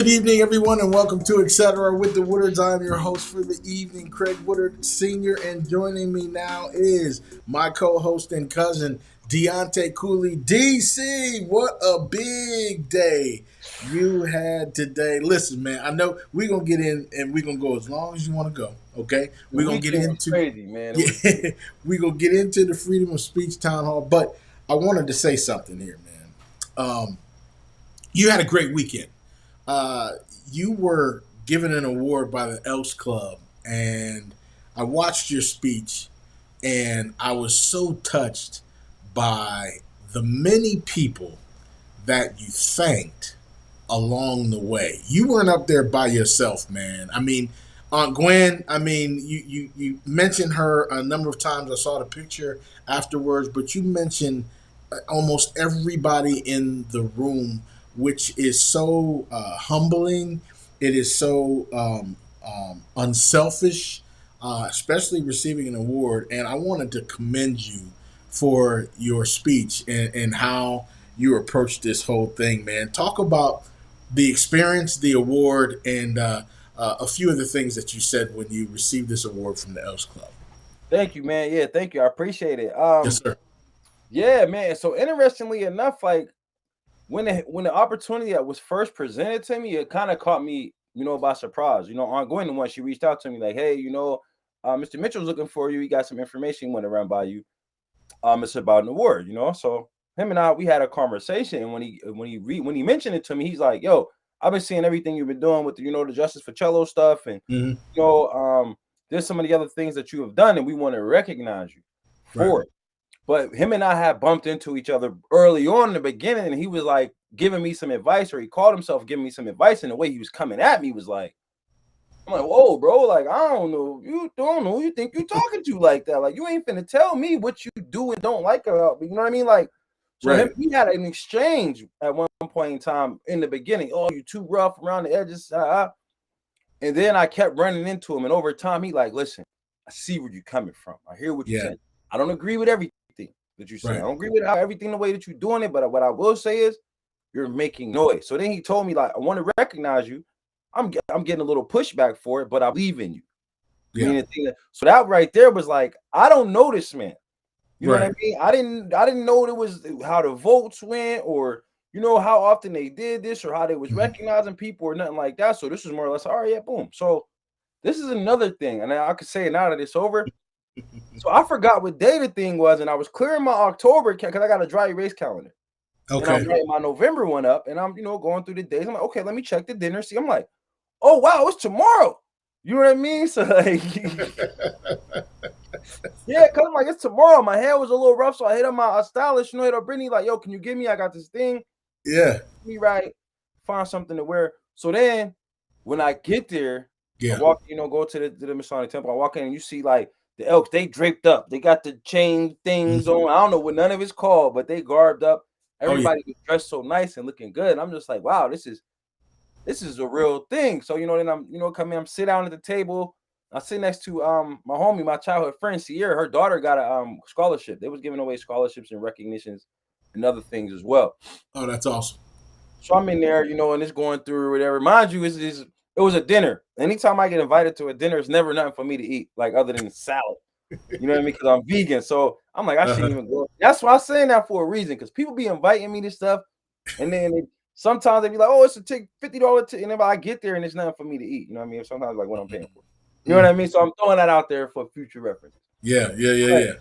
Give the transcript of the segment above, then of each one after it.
Good evening, everyone, and welcome to Etcetera with the Woodards. I'm your host for the evening, Craig Woodard Sr., and joining me now is my co-host and cousin, Deontay Cooley. DC, what a big day you had today. Listen, man, I know we're going to get in and we're going to go as long as you want to go, okay? The We're going to get weekend was into, crazy, man. It was yeah, we're going to get into the Freedom of Speech Town Hall, but I wanted to say something here, man. You had a great weekend. uh, you were given an award by the Elks Club, and I watched your speech, and I was so touched by the many people that you thanked along the way. You weren't up there by yourself, man. I mean, Aunt Gwen, I mean, you mentioned her a number of times. I saw the picture afterwards, but you mentioned almost everybody in the room, which is so humbling. It is so unselfish, especially receiving an award. And I wanted to commend you for your speech and how you approached this whole thing, man. Talk about the experience, the award, and a few of the things that you said when you received this award from the Elks Club. Thank you, man. Yeah, thank you. I appreciate it. Yes, sir. Yeah, man. So interestingly enough, like when the opportunity that was first presented to me, it kind of caught me, by surprise. On going to one, she reached out to me like, "Hey, Mr. Mitchell's looking for you. He got some information he want to run by you. It's about an award. So him and I, we had a conversation, and when he mentioned it to me, he's like, "Yo, I've been seeing everything you've been doing with the Justice for Cello stuff, and Hmm. you know, um, there's some of the other things that you have done, and we want to recognize you Right. for it." But him and I had bumped into each other early on in the beginning, and he was like giving me some advice, or he called himself giving me some advice, and the way he was coming at me was like, I'm like, "Whoa, bro! Like, I don't know, you don't know who you think you talking to like that. Like, you ain't finna tell me what you do and don't like about me. You know what I mean? Like, so him, Right. we had an exchange at one point in time in the beginning. Oh, you too rough around the edges. And then I kept running into him, and over time, he like, listen, I see where you're coming from. I hear what you're Yeah. saying. I don't agree with everything that you say. I Right. don't agree with everything the way that you're doing it, but what I will say is you're making noise. So then he told me like, I want to recognize you. I'm getting a little pushback for it, but I believe in you. Yeah. Meaning, so that right there was like, I don't know this man. You know what I Right. mean? I didn't know it was how the votes went, or how often they did this, or how they was Hmm. recognizing people, or nothing like that. So this was more or less, all right, yeah, boom. So this is another thing, and I could say it now that it's over. So I forgot what day the thing was, and I was clearing my October because I got a dry erase calendar, and I'm Okay. writing my November one up, and I'm going through the days. I'm like, okay, let me check the dinner. See, I'm like, oh wow, it's tomorrow. You know what I mean? So like, yeah, cause I'm like, it's tomorrow. My hair was a little rough, so I hit up my stylist. Hit up Brittany, like, yo, can you give me? I got this thing. Yeah. Me right, find something to wear. So then, when I get there, I Yeah. walk, go to the Masonic temple. I walk in and you see like the elks, they draped up. They got the chain things Mhm. on. I don't know what none of it's called, but they garbed up. Oh yeah. Everybody was dressed so nice and looking good. And I'm just like, wow, this is a real thing. So then I'm come in, I'm sit down at the table. I sit next to my homie, my childhood friend Sierra. Her daughter got a scholarship. They was giving away scholarships and recognitions and other things as well. Oh, that's awesome. So I'm in there, and it's going through whatever. Mind you, it was a dinner. Anytime I get invited to a dinner, it's never nothing for me to eat, like other than salad. You know what I mean? Because I'm vegan. So I'm like, I shouldn't Uh-huh. even go. That's why I'm saying that for a reason. Because people be inviting me to stuff, and then sometimes they be like, oh, it's a $50 ticket. And if I get there and it's nothing for me to eat, you know what I mean? Sometimes like what I'm paying for. You know what I Mm. mean? So I'm throwing that out there for future reference. Yeah. Yeah. Yeah. Right. Yeah.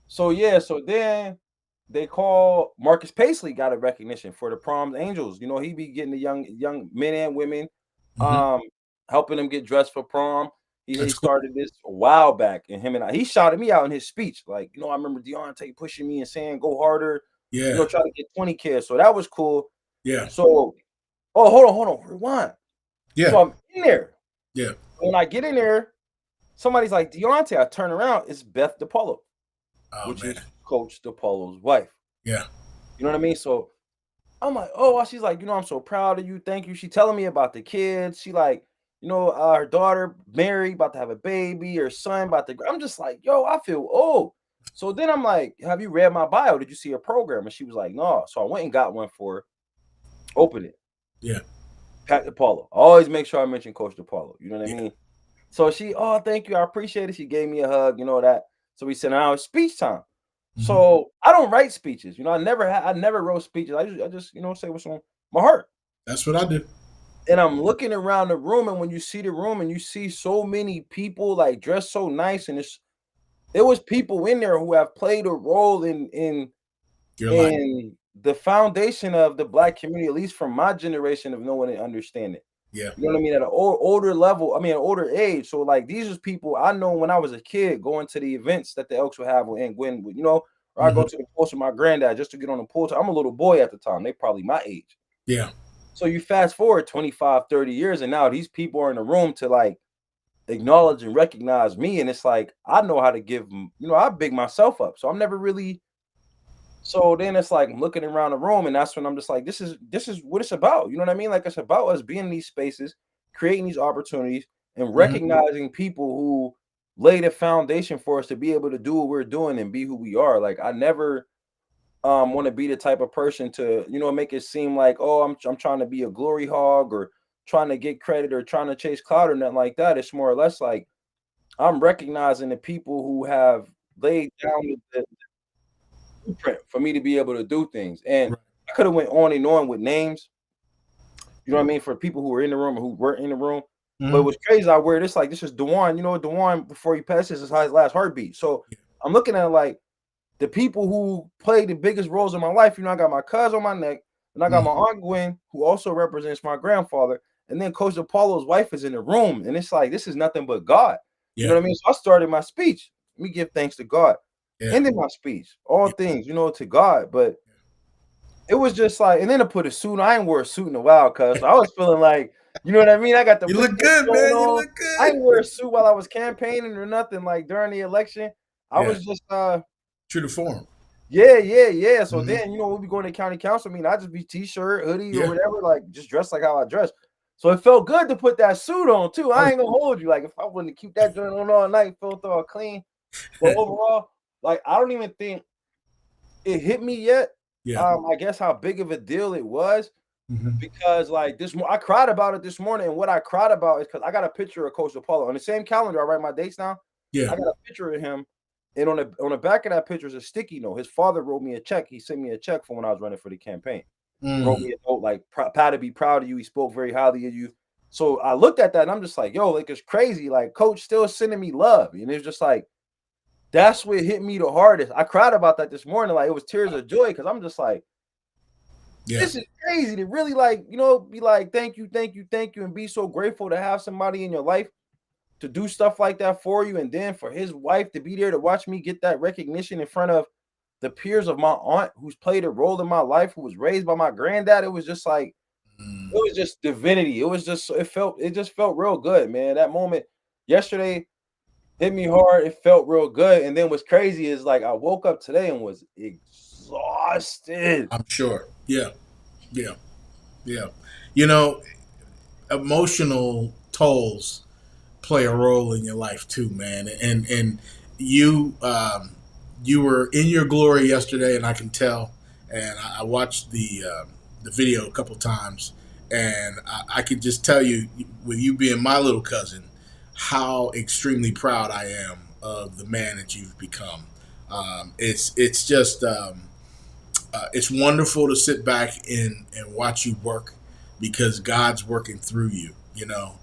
So yeah, so then they call Marcus Paisley got a recognition for the Prom Angels. He be getting the young men and women, Hmm. um, helping them get dressed for prom. He That's cool. started this a while back, and he shouted me out in his speech. Like, I remember Deontay pushing me and saying, "Go harder," Yeah. try to get 20 kids. So that was cool. Yeah. So, oh, hold on, rewind. So Yeah. I'm in there. Yeah. When I get in there, somebody's like, Deontay. I turn around, it's Beth DePaulo, Oh which man. is Coach DePaulo's wife. Yeah. You know what I mean? So I'm like, oh, she's like, I'm so proud of you. Thank you. She telling me about the kids. She like, her daughter Mary about to have a baby, her son about to. I'm just like, yo, I feel old. So then I'm like, have you read my bio? Did you see a program? And she was like, no. So I went and got one for her. Open it. Yeah. Pat DePaulo. I always make sure I mention Coach DePaulo. You know what I Yeah. mean? So she, oh, thank you, I appreciate it. She gave me a hug, you know that. So we said, now it's speech time. Hmm. So I don't write speeches. I never wrote speeches. I just, say what's on my heart. That's what I do. And I'm looking around the room, and when you see the room and you see so many people like dressed so nice, and there was people in there who have played a role Your life. in the foundation of the black community, at least from my generation of knowing and understanding. Yeah. You know what I mean? At an older level, an older age. So like these are people I know when I was a kid going to the events that the Elks would have and Gwen would, or I go Hmm. to the pool with my granddad just to get on the pool. I'm a little boy at the time. They probably my age. Yeah. So you fast forward 25, 30 years, and now these people are in the room to like acknowledge and recognize me. And it's like I know how to give them, I big myself up. So I'm never really so then it's like I'm looking around the room, and that's when I'm just like, this is what it's about. You know what I mean? Like it's about us being in these spaces, creating these opportunities, and Hmm. recognizing people who lay the foundation for us to be able to do what we're doing and be who we are. Like I never want to be the type of person to, make it seem like, oh, I'm trying to be a glory hog or trying to get credit or trying to chase clout or nothing like that. It's more or less like I'm recognizing the people who have laid down the blueprint for me to be able to do things. And Right. I could have went on and on with names, you know what I mean, for people who were in the room or who weren't in the room. But it Hmm. was crazy out where this like this is Dewan, Dewan before he passes his last heartbeat. So Yeah. I'm looking at it like the people who played the biggest roles in my life. I got my cousin on my neck, and I got my Hmm. aunt Gwen, who also represents my grandfather, and then Coach Apollo's wife is in the room, and it's like this is nothing but God. You know Yeah. what I mean? So I started my speech. Let me give thanks to God. Yeah. Ended my speech, all Yeah. things, to God. But it was just like, and then to put a suit on, I ain't wore a suit in a while, cuz so I was feeling like, you know what I mean? I got the You big look thing good, going man. You on. look I good. ain't wear a suit while I was campaigning or nothing like during the election. I Yeah. was just True to form. yeah, yeah, yeah. So Hmm. then, we'll be going to county council meeting. I just be t-shirt, hoodie, or Yeah. whatever, like just dress like how I dress. So it felt good to put that suit on too. Oh, I ain't gonna hold you. Like if I wouldn't keep that joint on all night, felt all clean. But yeah. overall, like I don't even think it hit me yet. Yeah. I guess how big of a deal it was Hmm. because like I cried about it this morning, and what I cried about is because I got a picture of Coach Apollo on the same calendar. I write my dates down. Yeah. I got a picture of him, and on the back of that picture is a sticky note. His father wrote me a check. He sent me a check for when I was running for the campaign. Wrote Mm. me a note like, "Pat to be proud of you. He spoke very highly of you." So I looked at that and I'm just like, "Yo, like it's crazy. Like Coach still sending me love," and it's just like that's what hit me the hardest. I cried about that this morning. Like it was tears of joy because I'm just like, Yeah. this is crazy to really like, be like, thank you, thank you, thank you, and be so grateful to have somebody in your life to do stuff like that for you. And then for his wife to be there to watch me get that recognition in front of the peers of my aunt who's played a role in my life, who was raised by my granddad. It was just like, it Mm. was just divinity. It just felt real good, man. That moment yesterday hit me hard. It felt real good. And then what's crazy is like I woke up today and was exhausted. I'm sure. Yeah. Yeah. Yeah. You know, emotional tolls play a role in your life too, man. And you you were in your glory yesterday, and I can tell. And I watched the video a couple times, and I could just tell you, with you being my little cousin, how extremely proud I am of the man that you've become. It's just it's wonderful to sit back and watch you work because God's working through you,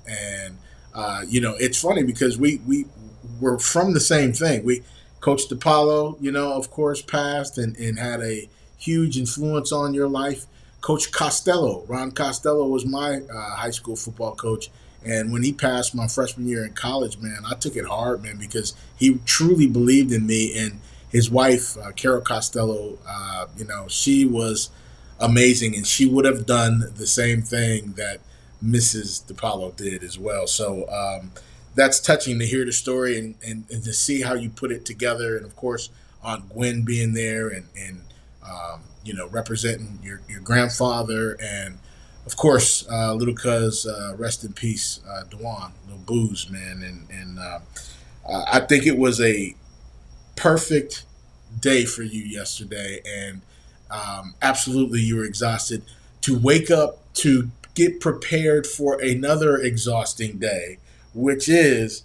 and it's funny because we were from the same thing. We Coach DePaulo, of course, passed and had a huge influence on your life. Coach Costello, Ron Costello, was my high school football coach. And when he passed my freshman year in college, man, I took it hard, man, because he truly believed in me. And his wife, Carol Costello, she was amazing, and she would have done the same thing that Mrs. DePaulo did as well. So that's touching to hear the story and to see how you put it together. And of course, Aunt Gwen being there and representing your grandfather. And of course, little cuz, rest in peace, Dewan, little Booze, man. And I think it was a perfect day for you yesterday, and absolutely you were exhausted to wake up to get prepared for another exhausting day, which is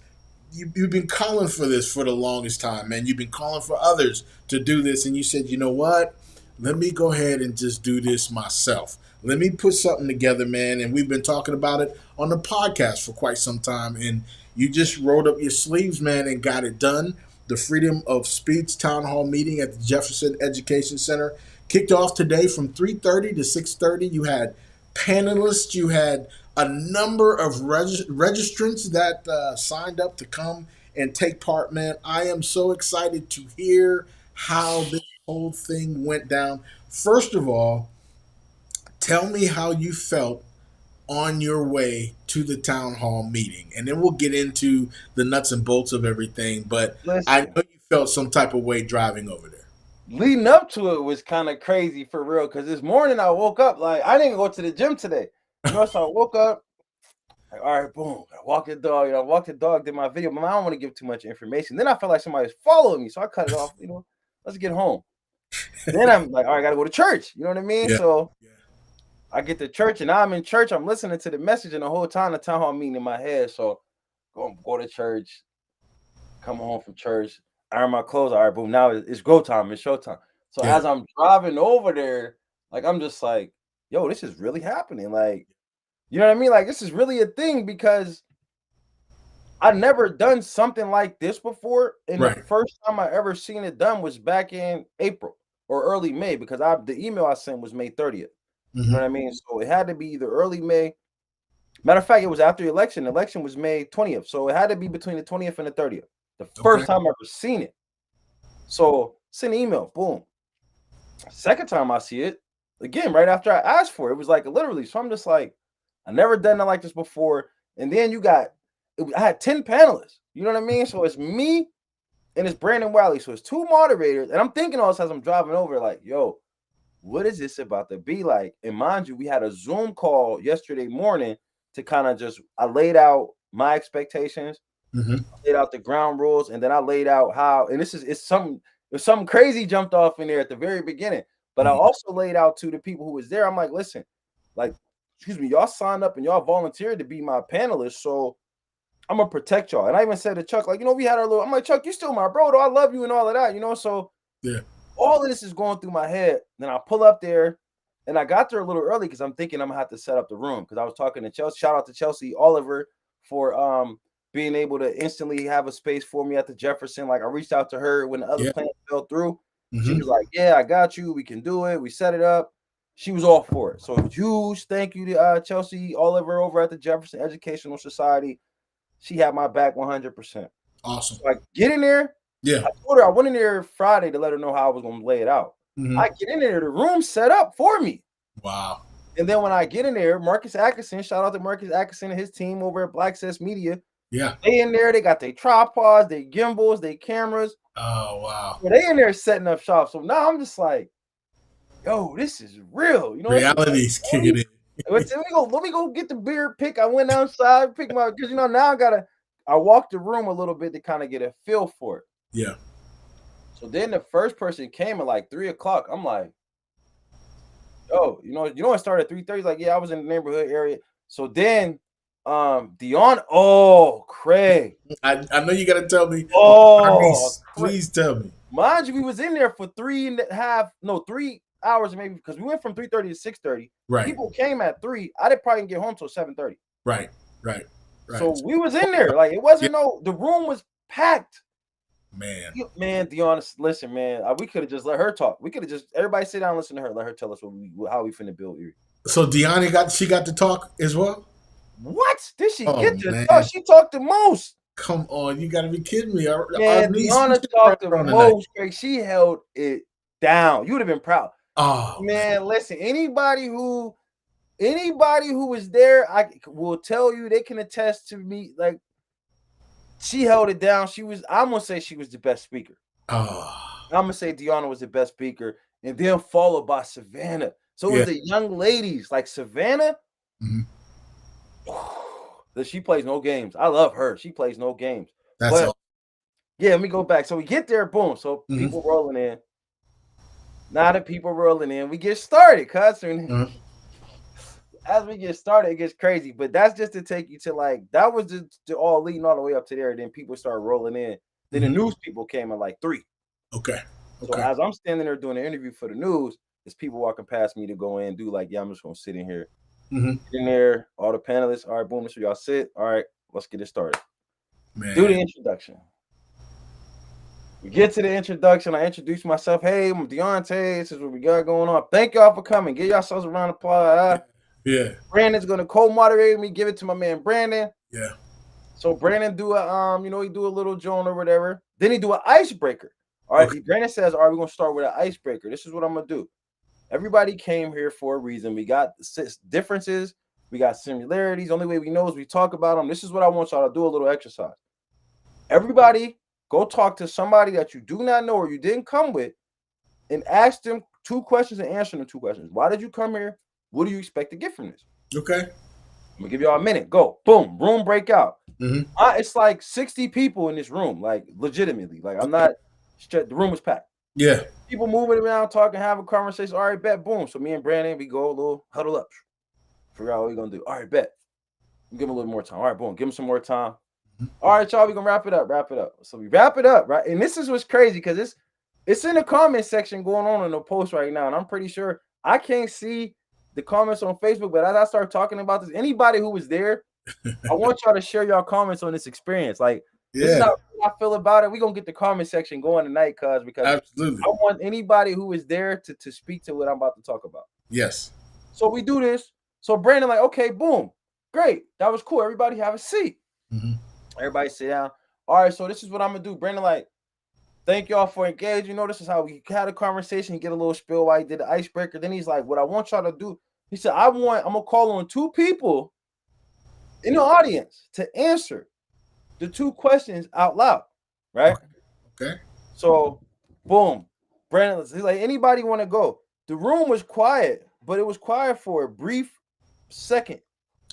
you've been calling for this for the longest time, man. You've been calling for others to do this, and you said, you know what? Let me go ahead and just do this myself. Let me put something together, man. And we've been talking about it on the podcast for quite some time. And you just rolled up your sleeves, man, and got it done. The Freedom of Speech Town Hall meeting at the Jefferson Education Center kicked off today from 3:30 to 6:30. You had panelists, you had a number of registrants that signed up to come and take part, man. I am so excited to hear how this whole thing went down. First of all, tell me how you felt on your way to the town hall meeting, and then we'll get into the nuts and bolts of everything. But I Listen, know you felt some type of way driving over there. leading up to it was kind of crazy for real. Cause this morning I woke up like I didn't go to the gym today. So I woke up, like, all right, boom. I walked the dog, I walked the dog, did my video, but I don't want to give too much information. Then I felt like somebody was following me. So I cut it off, let's get home. Then I'm like, all right, I gotta go to church. You know what I mean? Yeah. So I get to church and now I'm in church. I'm listening to the message and the whole time the town hall meeting in my head. So go to church, come home from church, iron my clothes. All right, boom. Now it's go time. It's showtime. So Yeah. as I'm driving over there, like I'm just like, yo, this is really happening. Like, you know what I mean? Like this is really a thing because I never done something like this before. And the Right. first time I ever seen it done was back in April or early May because the email I sent was May 30th. You know what I mean? So it had to be either early May. Matter of fact, it was after the election. The election was May 20th. So it had to be between the 20th and the 30th. The first Okay. time I ever seen it. So send an email, boom. Second time I see it, again, right after I asked for it, it was like literally. So I'm just like, I never done nothing like this before. And then I had 10 panelists. You know what I mean? So it's me and it's Brandon Wiley. So it's two moderators. And I'm thinking all this as I'm driving over, like, yo, what is this about to be like? And mind you, we had a Zoom call yesterday morning to kind of I laid out my expectations, Mm-hmm. laid out the ground rules, and then I laid out how, and it's something crazy jumped off in there at the very beginning. But I Mm-hmm. also laid out to the people who was there. I'm like, listen, like, excuse me, y'all signed up and y'all volunteered to be my panelists. So I'm gonna protect y'all. And I even said to Chuck, like, we had our little, I'm like, Chuck, you still my bro, though. I love you and all of that, so Yeah. all of this is going through my head. Then I pull up there and I got there a little early because I'm thinking I'm gonna have to set up the room because I was talking to Chelsea. Shout out to Chelsea Oliver for being able to instantly have a space for me at the Jefferson. Like I reached out to her when the other Yeah. plan fell through. She Mm-hmm. was like, yeah, I got you. We can do it. We set it up. She was all for it. So huge thank you to Chelsea Oliver over at the Jefferson Educational Society. She had my back 100%. Awesome. So I get in there. Yeah. I told her I went in there Friday to let her know how I was going to lay it out. Mm-hmm. I get in there, the room set up for me. Wow. And then when I get in there, Marcus Atkinson, shout out to Marcus Atkinson and his team over at Black Access Media. Yeah. They in there, they got their tripods, their gimbals, their cameras. Oh, wow. So they in there setting up shop. So now I'm just like, yo, this is real. Reality's kicking in. Let me go get the beer pick. I went outside, pick my because now I walked the room a little bit to kind of get a feel for it. Yeah. So then the first person came at like 3:00. I'm like, oh, it started at 3:30. Like, yeah, I was in the neighborhood area. So then Craig. I know you gotta tell me. Oh, Please tell me. Mind you, we was in there for 3 hours maybe because we went from 3:30 to 6:30. Right. People came at 3. I didn't probably get home till 7:30. Right. So we was in there. Like it wasn't the room was packed. Man, Deanna, listen, man. We could have just let her talk. We could have just everybody sit down and listen to her. Let her tell us how we finna build Erie. So Deanna got to talk as well? What? Did she get to man. talk? She talked the most. Come on, you gotta be kidding me. Man, Deanna talked the most. Craig. She held it down. You would have been proud. Oh man, listen, anybody who was there, I will tell you, they can attest to me. Like she held it down. I'm gonna say she was the best speaker. Oh. I'm gonna say Deanna was the best speaker, and then followed by Savannah. So it was the young ladies like Savannah. Mm-hmm. That she plays no games. I love her. She plays no games. That's all. Yeah, let me go back. So we get there, boom. So people rolling in. Now that people rolling in, we get started, cuz. as we get started, it gets crazy. But that's just to take you to like that was just to all leading all the way up to there. Then people start rolling in. Then the news people came at like 3. Okay. So Okay. as I'm standing there doing the interview for the news, there's people walking past me to go in and do like, yeah, I'm just gonna sit in here. Get in there, all the panelists. All right, boom, so y'all sit. All right, let's get it started. Man. Do the introduction. We get to the introduction. I introduce myself. Hey, I'm Deontay. This is what we got going on. Thank y'all for coming. Give yourselves a round of applause. Yeah. Brandon's gonna co-moderate me. Give it to my man Brandon. Yeah. So Brandon do a he do a little joint or whatever. Then he do an icebreaker. All right. Okay. Brandon says, all right, we're gonna start with an icebreaker. This is what I'm gonna do. Everybody came here for a reason. We got differences. We got similarities. The only way we know is we talk about them. This is what I want y'all to do, a little exercise. Everybody go talk to somebody that you do not know or you didn't come with and ask them 2 questions and answer them 2 questions. Why did you come here? What do you expect to get from this? Okay. I'm going to give y'all a minute. Go. Boom. Room breakout. It's like 60 people in this room, like legitimately. Like I'm not, the room was packed. Yeah. People moving around, talking, having conversations. All right, bet. Boom. So me and Brandon, we go a little huddle up. Figure out what we're going to do. All right, bet. Give him a little more time. All right, boom. Give him some more time. All right, y'all, we're going to wrap it up. So we wrap it up, right? And this is what's crazy because it's in the comment section going on in the post right now. And I'm pretty sure I can't see the comments on Facebook, but as I start talking about this, anybody who was there, I want y'all to share your comments on this experience. Like, this is how I feel about it. We're going to get the comment section going tonight, because absolutely, I want anybody who is there to speak to what I'm about to talk about. Yes. So we do this. So Brandon like, okay, boom. Great. That was cool. Everybody have a seat. Everybody sit down. All right, so this is what I'm going to do. Brandon like, thank y'all for engaging. This is how we had a conversation, get a little spill while he did the icebreaker. Then he's like, what I want y'all to do, he said, I'm going to call on 2 people in the audience to answer the 2 questions out loud, right? Okay. So, boom. Brandon, he's like, anybody want to go? The room was quiet, but it was quiet for a brief second.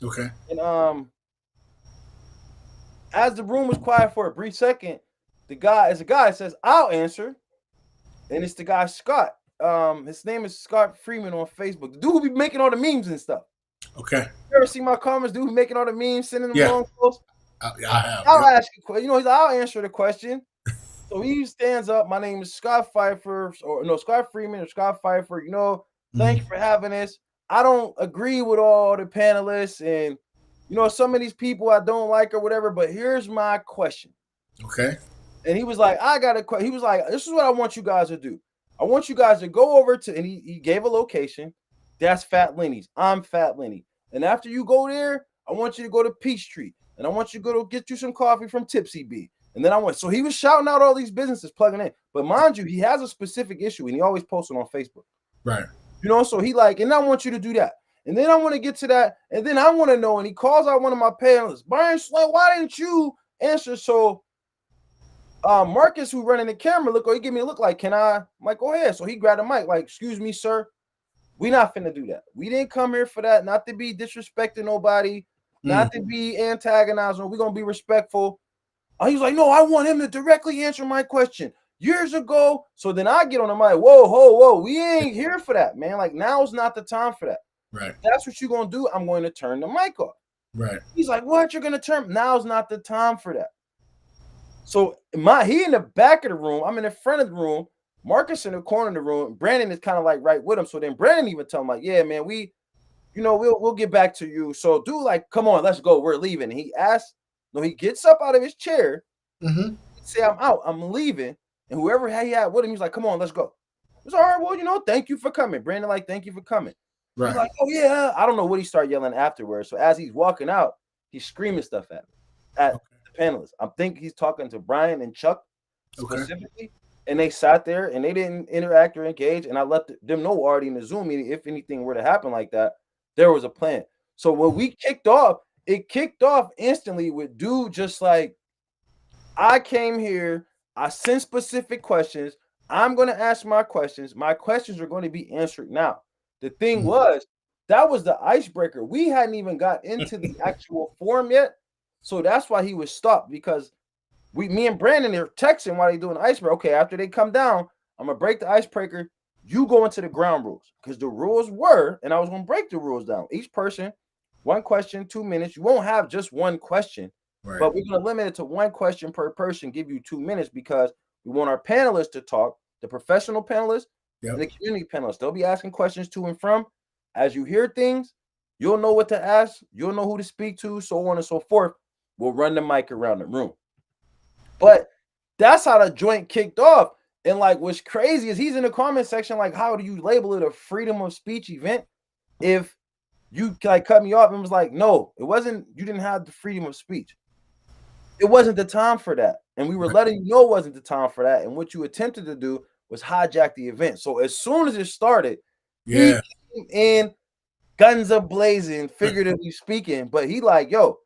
Okay. And as the room was quiet for a brief second, the guy says, I'll answer. And it's the guy, Scott. His name is Scott Freeman on Facebook. The dude who be making all the memes and stuff. Okay. You ever see my comments? Dude who making all the memes, sending them long posts? I have. I'll ask you a question. He's like, I'll answer the question. So he stands up. My name is Scott Pfeiffer, Scott Freeman or Scott Pfeiffer. Thank you for having this. I don't agree with all the panelists and, some of these people I don't like or whatever, but here's my question. Okay. And he was like, I got a question. He was like, this is what I want you guys to do. I want you guys to go over to, and he gave a location. That's Fat Lenny's. I'm Fat Lenny. And after you go there, I want you to go to Peachtree. And I want you to go to get you some coffee from Tipsy Bee. And then so he was shouting out all these businesses plugging in. But mind you, he has a specific issue and he always posts it on Facebook. Right. So he like, and I want you to do that. And then I want to get to that. And then I want to know, and he calls out one of my panelists, Brian Slay, why didn't you answer? So Marcus, who running the camera, he gave me a look like, can I? I'm like, go ahead. So he grabbed the mic, like, excuse me, sir. We not finna do that. We didn't come here for that. Not to be disrespecting nobody, not to be antagonizing. We're gonna be respectful. He was like, no, I want him to directly answer my question. Years ago. So then I get on the mic, whoa. We ain't here for that, man. Like, now's not the time for that. Right. If that's what you're gonna do, I'm going to turn the mic off. Right. He's like, what? You're gonna turn? Now's not the time for that. So he in the back of the room. I'm in the front of the room. Marcus in the corner of the room. Brandon is kind of like right with him. So then Brandon even tell him like, yeah, man, we'll get back to you. So dude, like, come on, let's go. We're leaving. And he gets up out of his chair. He say, I'm out. I'm leaving. And whoever he had with him, he's like, come on, let's go. It's all right. Well, thank you for coming. Brandon, like, thank you for coming. Right. He's like, oh yeah. I don't know what he started yelling afterwards. So as he's walking out, he's screaming stuff at the panelists. I think he's talking to Brian and Chuck specifically. And they sat there and they didn't interact or engage. And I let them know already in the Zoom meeting, if anything were to happen like that, there was a plan. So when we kicked off, it kicked off instantly with dude just like, I came here, I sent specific questions. I'm going to ask my questions. My questions are going to be answered now. The thing was, that was the icebreaker. We hadn't even got into the actual form yet. So that's why he was stopped, because me and Brandon are texting while they doing the icebreaker. Okay, after they come down, I'm going to break the icebreaker. you go into the ground rules, because the rules were, and I was going to break the rules down. Each person, one question, 2 minutes. You won't have just one question, Right. but we're going to limit it to one question per person, give you 2 minutes, because we want our panelists to talk, the professional panelists and Yep. the community panelists. They'll be asking questions to and from. As you hear things, you'll know what to ask, you'll know who to speak to, so on and so forth. We'll run the mic around the room. But that's how the joint kicked off. And like, what's crazy is he's in the comment section, like, how do you label it a freedom of speech event if you like cut me off and was like, no, it wasn't, you didn't have the freedom of speech. It wasn't the time for that. And we were Right. letting you know it wasn't the time for that. And what you attempted to do was hijack the event. So as soon as it started, he Yeah. came in guns a blazing, figuratively speaking. But he like, yo,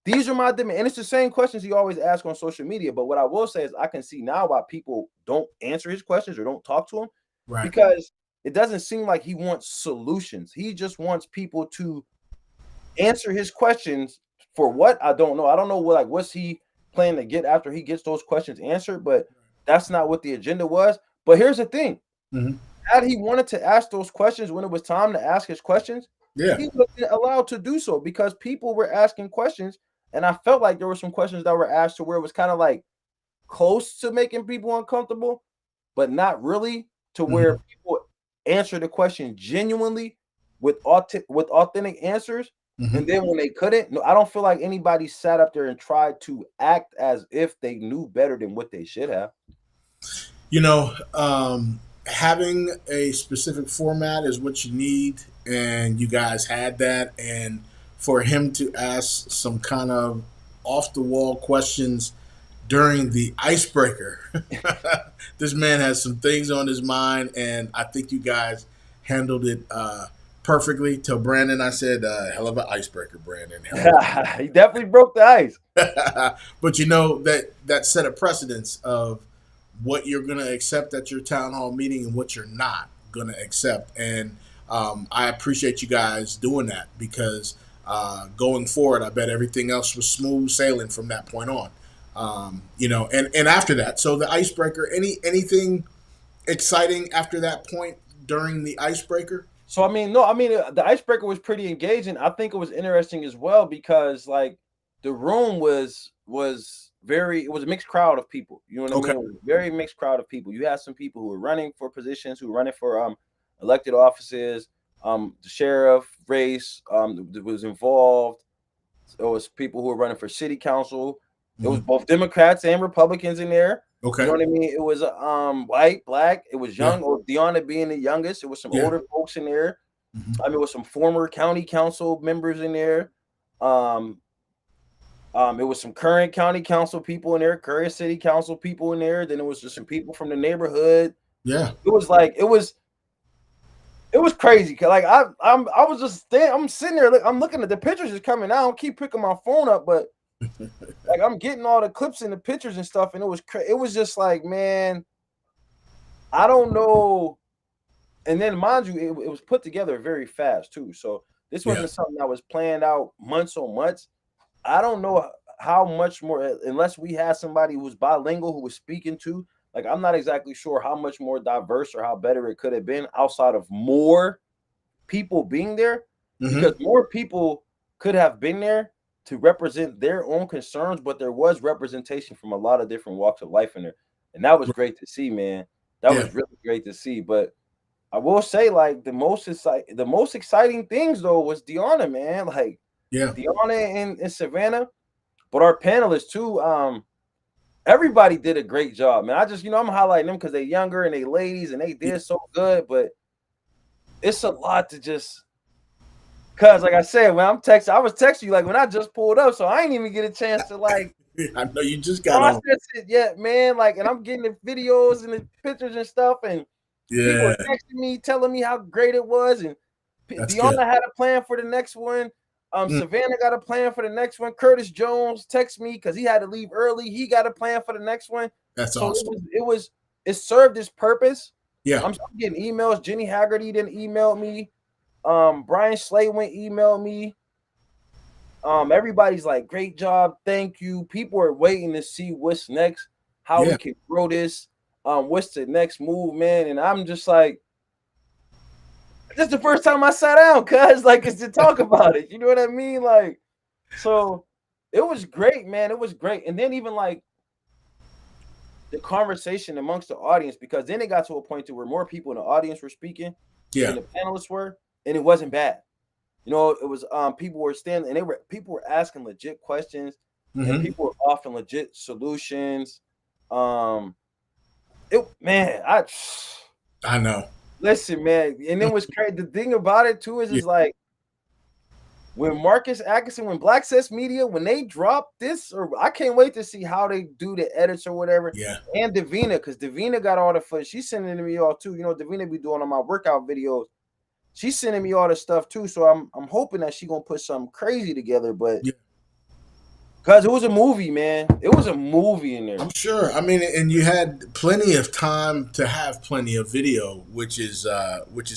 these are my demands. And it's the same questions he always asks on social media. But what I will say is I can see now why people don't answer his questions or don't talk to him, Right. because it doesn't seem like he wants solutions. He just wants people to answer his questions. For what? I don't know. I don't know what, like, what's he planning to get after he gets those questions answered, but that's not what the agenda was. But here's the thing. Mm-hmm. Had he wanted to ask those questions when it was time to ask his questions, Yeah. he would have been allowed to do so, because people were asking questions. And I felt like there were some questions that were asked to where it was kind of like close to making people uncomfortable, but not really, to Mm-hmm. where people answer the question genuinely with authentic answers. Mm-hmm. And then when they couldn't, no, I don't feel like anybody sat up there and tried to act as if they knew better than what they should have. You know, having a specific format is what you need, and you guys had that. And for him to ask some kind of off the wall questions during the icebreaker, this man has some things on his mind, and I think you guys handled it perfectly. To Brandon, I said, "Hell of an icebreaker, Brandon. Hell of He definitely broke the ice. a." But you know that set a precedence of what you're going to accept at your town hall meeting and what you're not going to accept. And I appreciate you guys doing that, because going forward, I bet everything else was smooth sailing from that point on. You know, and after that, so the icebreaker, anything exciting after that point during the icebreaker? So I mean, no, I mean the icebreaker was pretty engaging. I think it was interesting as well, because like the room was very, it was a mixed crowd of people. You know what I Okay. mean? It was a very mixed crowd of people. You had some people who were running for positions, who were running for elected offices, the sheriff race that was involved. There was people who were running for city council. It was Hmm. both Democrats and Republicans in there. You know Okay. what I mean? It was white, black. It was Yeah. young, or Deanna being the youngest. It was some Yeah. older folks in there. Hmm. I mean, with some former county council members in there. Um, it was some current county council people in there, current city council people in there. Then it was just some people from the neighborhood. Yeah. It was like it was crazy. Cause like I was just I'm sitting there, I'm looking at the pictures is coming out. I keep picking my phone up, but like I'm getting all the clips and the pictures and stuff, and it was just like, man, I don't know. And then mind you, it was put together very fast too. So this Yeah. wasn't something that was planned out months on months. I don't know how much more, unless we had somebody who was bilingual who was speaking to. Like, I'm not exactly sure how much more diverse or how better it could have been outside of more people being there, Hmm. because more people could have been there to represent their own concerns, but there was representation from a lot of different walks of life in there. And that was great to see, man. That Yeah. was really great to see. But I will say, like, the most exciting things though was Deanna, man. Like Yeah. Deanna and Savannah, but our panelists too. Everybody did a great job, man. I just, I'm highlighting them because they're younger and they ladies and they Yeah. did so good. But it's a lot to just, cause like I said, when I was texting you like when I just pulled up, so I ain't even get a chance to like I know you just got on. process it yet, man. Like, and I'm getting the videos and the pictures and stuff, and people are Yeah. texting me, telling me how great it was. And That's good. Deanna had a plan for the next one. Mm, Savannah got a plan for the next one. Curtis Jones texted me because he had to leave early. He got a plan for the next one. that's So awesome. it served its purpose. Yeah. I'm getting emails. Jenny Haggerty didn't email me. Brian Slay went email me. Everybody's like, great job, thank you. People are waiting to see what's next, how we Yeah. can grow this, what's the next move, man. And I'm just like, This is the first time I sat down, cuz like it's to talk about it. You know what I mean? Like, so it was great, man. It was great. And then even like the conversation amongst the audience, because then it got to a point to where more people in the audience were speaking than Yeah. the panelists were, and it wasn't bad. You know, it was people were standing and people were asking legit questions and Hmm. people were offering legit solutions. Um it man, I I know. listen, man, and it was crazy. The thing about it too Yeah. is like when Marcus Atkinson, when Black Access Media, when they drop this, or I can't wait to see how they do the edits or whatever. Yeah. And Davina, because Davina got all the footage. She's sending me all too. You know, Davina be doing all my workout videos. She's sending me all the stuff too. So I'm hoping that she gonna put something crazy together. But Yeah. because it was a movie, man. It was a movie in there. I'm sure. I mean, and you had plenty of time to have plenty of video, which is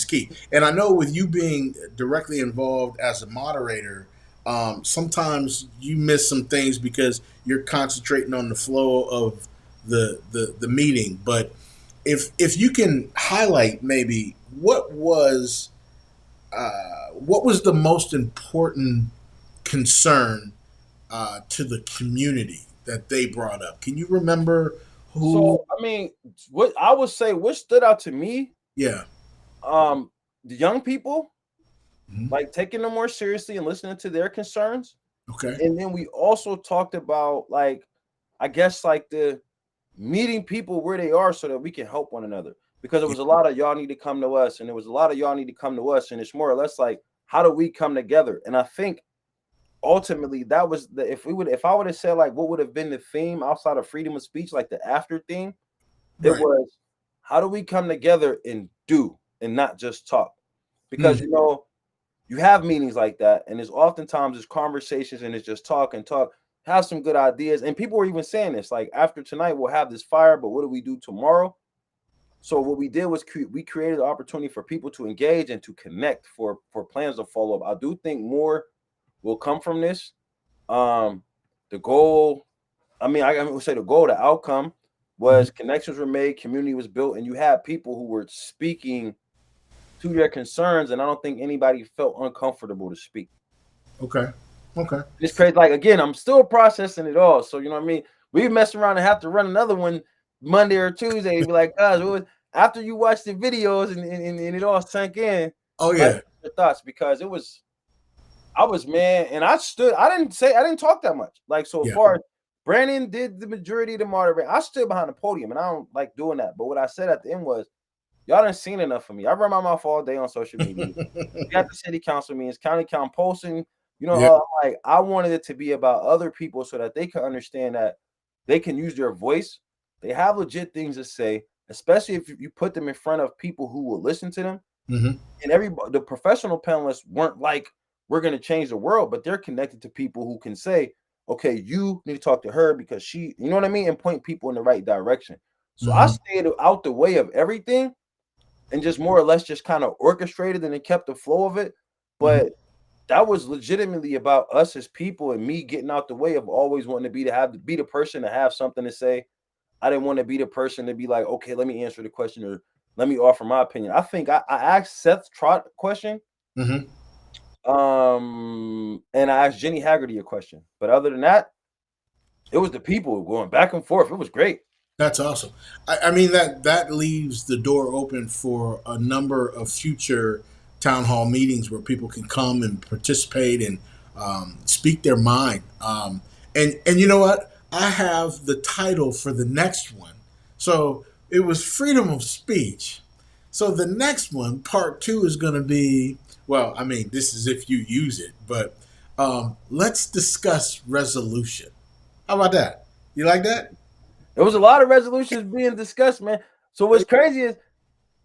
key. And I know with you being directly involved as a moderator, sometimes you miss some things because you're concentrating on the flow of the meeting. But if you can highlight maybe what was the most important concern to the community that they brought up. Can you remember who? So I mean, what I would say, what stood out to me, Yeah. um, the young people, Mhm. like taking them more seriously and listening to their concerns. Okay. And then we also talked about like, I guess like the meeting people where they are so that we can help one another. Because it Yeah. was a lot of y'all need to come to us, and there was a lot of y'all need to come to us, and it's more or less like how do we come together? And I think ultimately that was the if I would have said like what would have been the theme outside of freedom of speech, like the after theme, it Right. was how do we come together and do and not just talk? Because Mhm. you know, you have meetings like that, and there's oftentimes there's conversations and it's just talk and talk, have some good ideas. And people were even saying this like after tonight, we'll have this fire, but what do we do tomorrow? So what we did was we created an opportunity for people to engage and to connect for plans to follow up. I do think more will come from this. Um, the goal, I mean, I would say the goal, the outcome Mhm. was connections were made, community was built, and you had people who were speaking to their concerns, and I don't think anybody felt uncomfortable to speak. Okay. Okay. It's crazy. Like again, I'm still processing it all. So you know what I mean? We mess around and have to run another one Monday or Tuesday. Be like, guys, after you watch the videos and it all sank in, Oh like yeah. your thoughts, because it was I was man, and I didn't talk that much. Like so Yeah. far, Brandon did the majority of the moderate. I stood behind the podium and I don't like doing that. But what I said at the end was, y'all done seen enough of me. I run my mouth all day on social media. We got the city council meetings, county council posting. You know, Yeah. like I wanted it to be about other people so that they can understand that they can use their voice. They have legit things to say, especially if you put them in front of people who will listen to them. Hmm. And the professional panelists weren't like, we're going to change the world, but they're connected to people who can say, okay, you need to talk to her because she, you know what I mean? And point people in the right direction. So I Hmm. stayed out the way of everything and just more or less just kind of orchestrated and it kept the flow of it. Hmm. But that was legitimately about us as people and me getting out the way of always wanting to be the person to have something to say. I didn't want to be the person to be like, okay, let me answer the question or let me offer my opinion. I think I asked Seth Trott a question, Hmm. and I asked Jenny Haggerty a question. But other than that, it was the people going back and forth. It was great. That's awesome. I mean that leaves the door open for a number of future town hall meetings where people can come and participate and speak their mind. And you know what? I have the title for the next one. So it was freedom of speech. So the next one, part two, is going to be well. I mean, this is if you use it, but let's discuss resolution. How about that? You like that? There was a lot of resolutions being discussed, man. So what's crazy is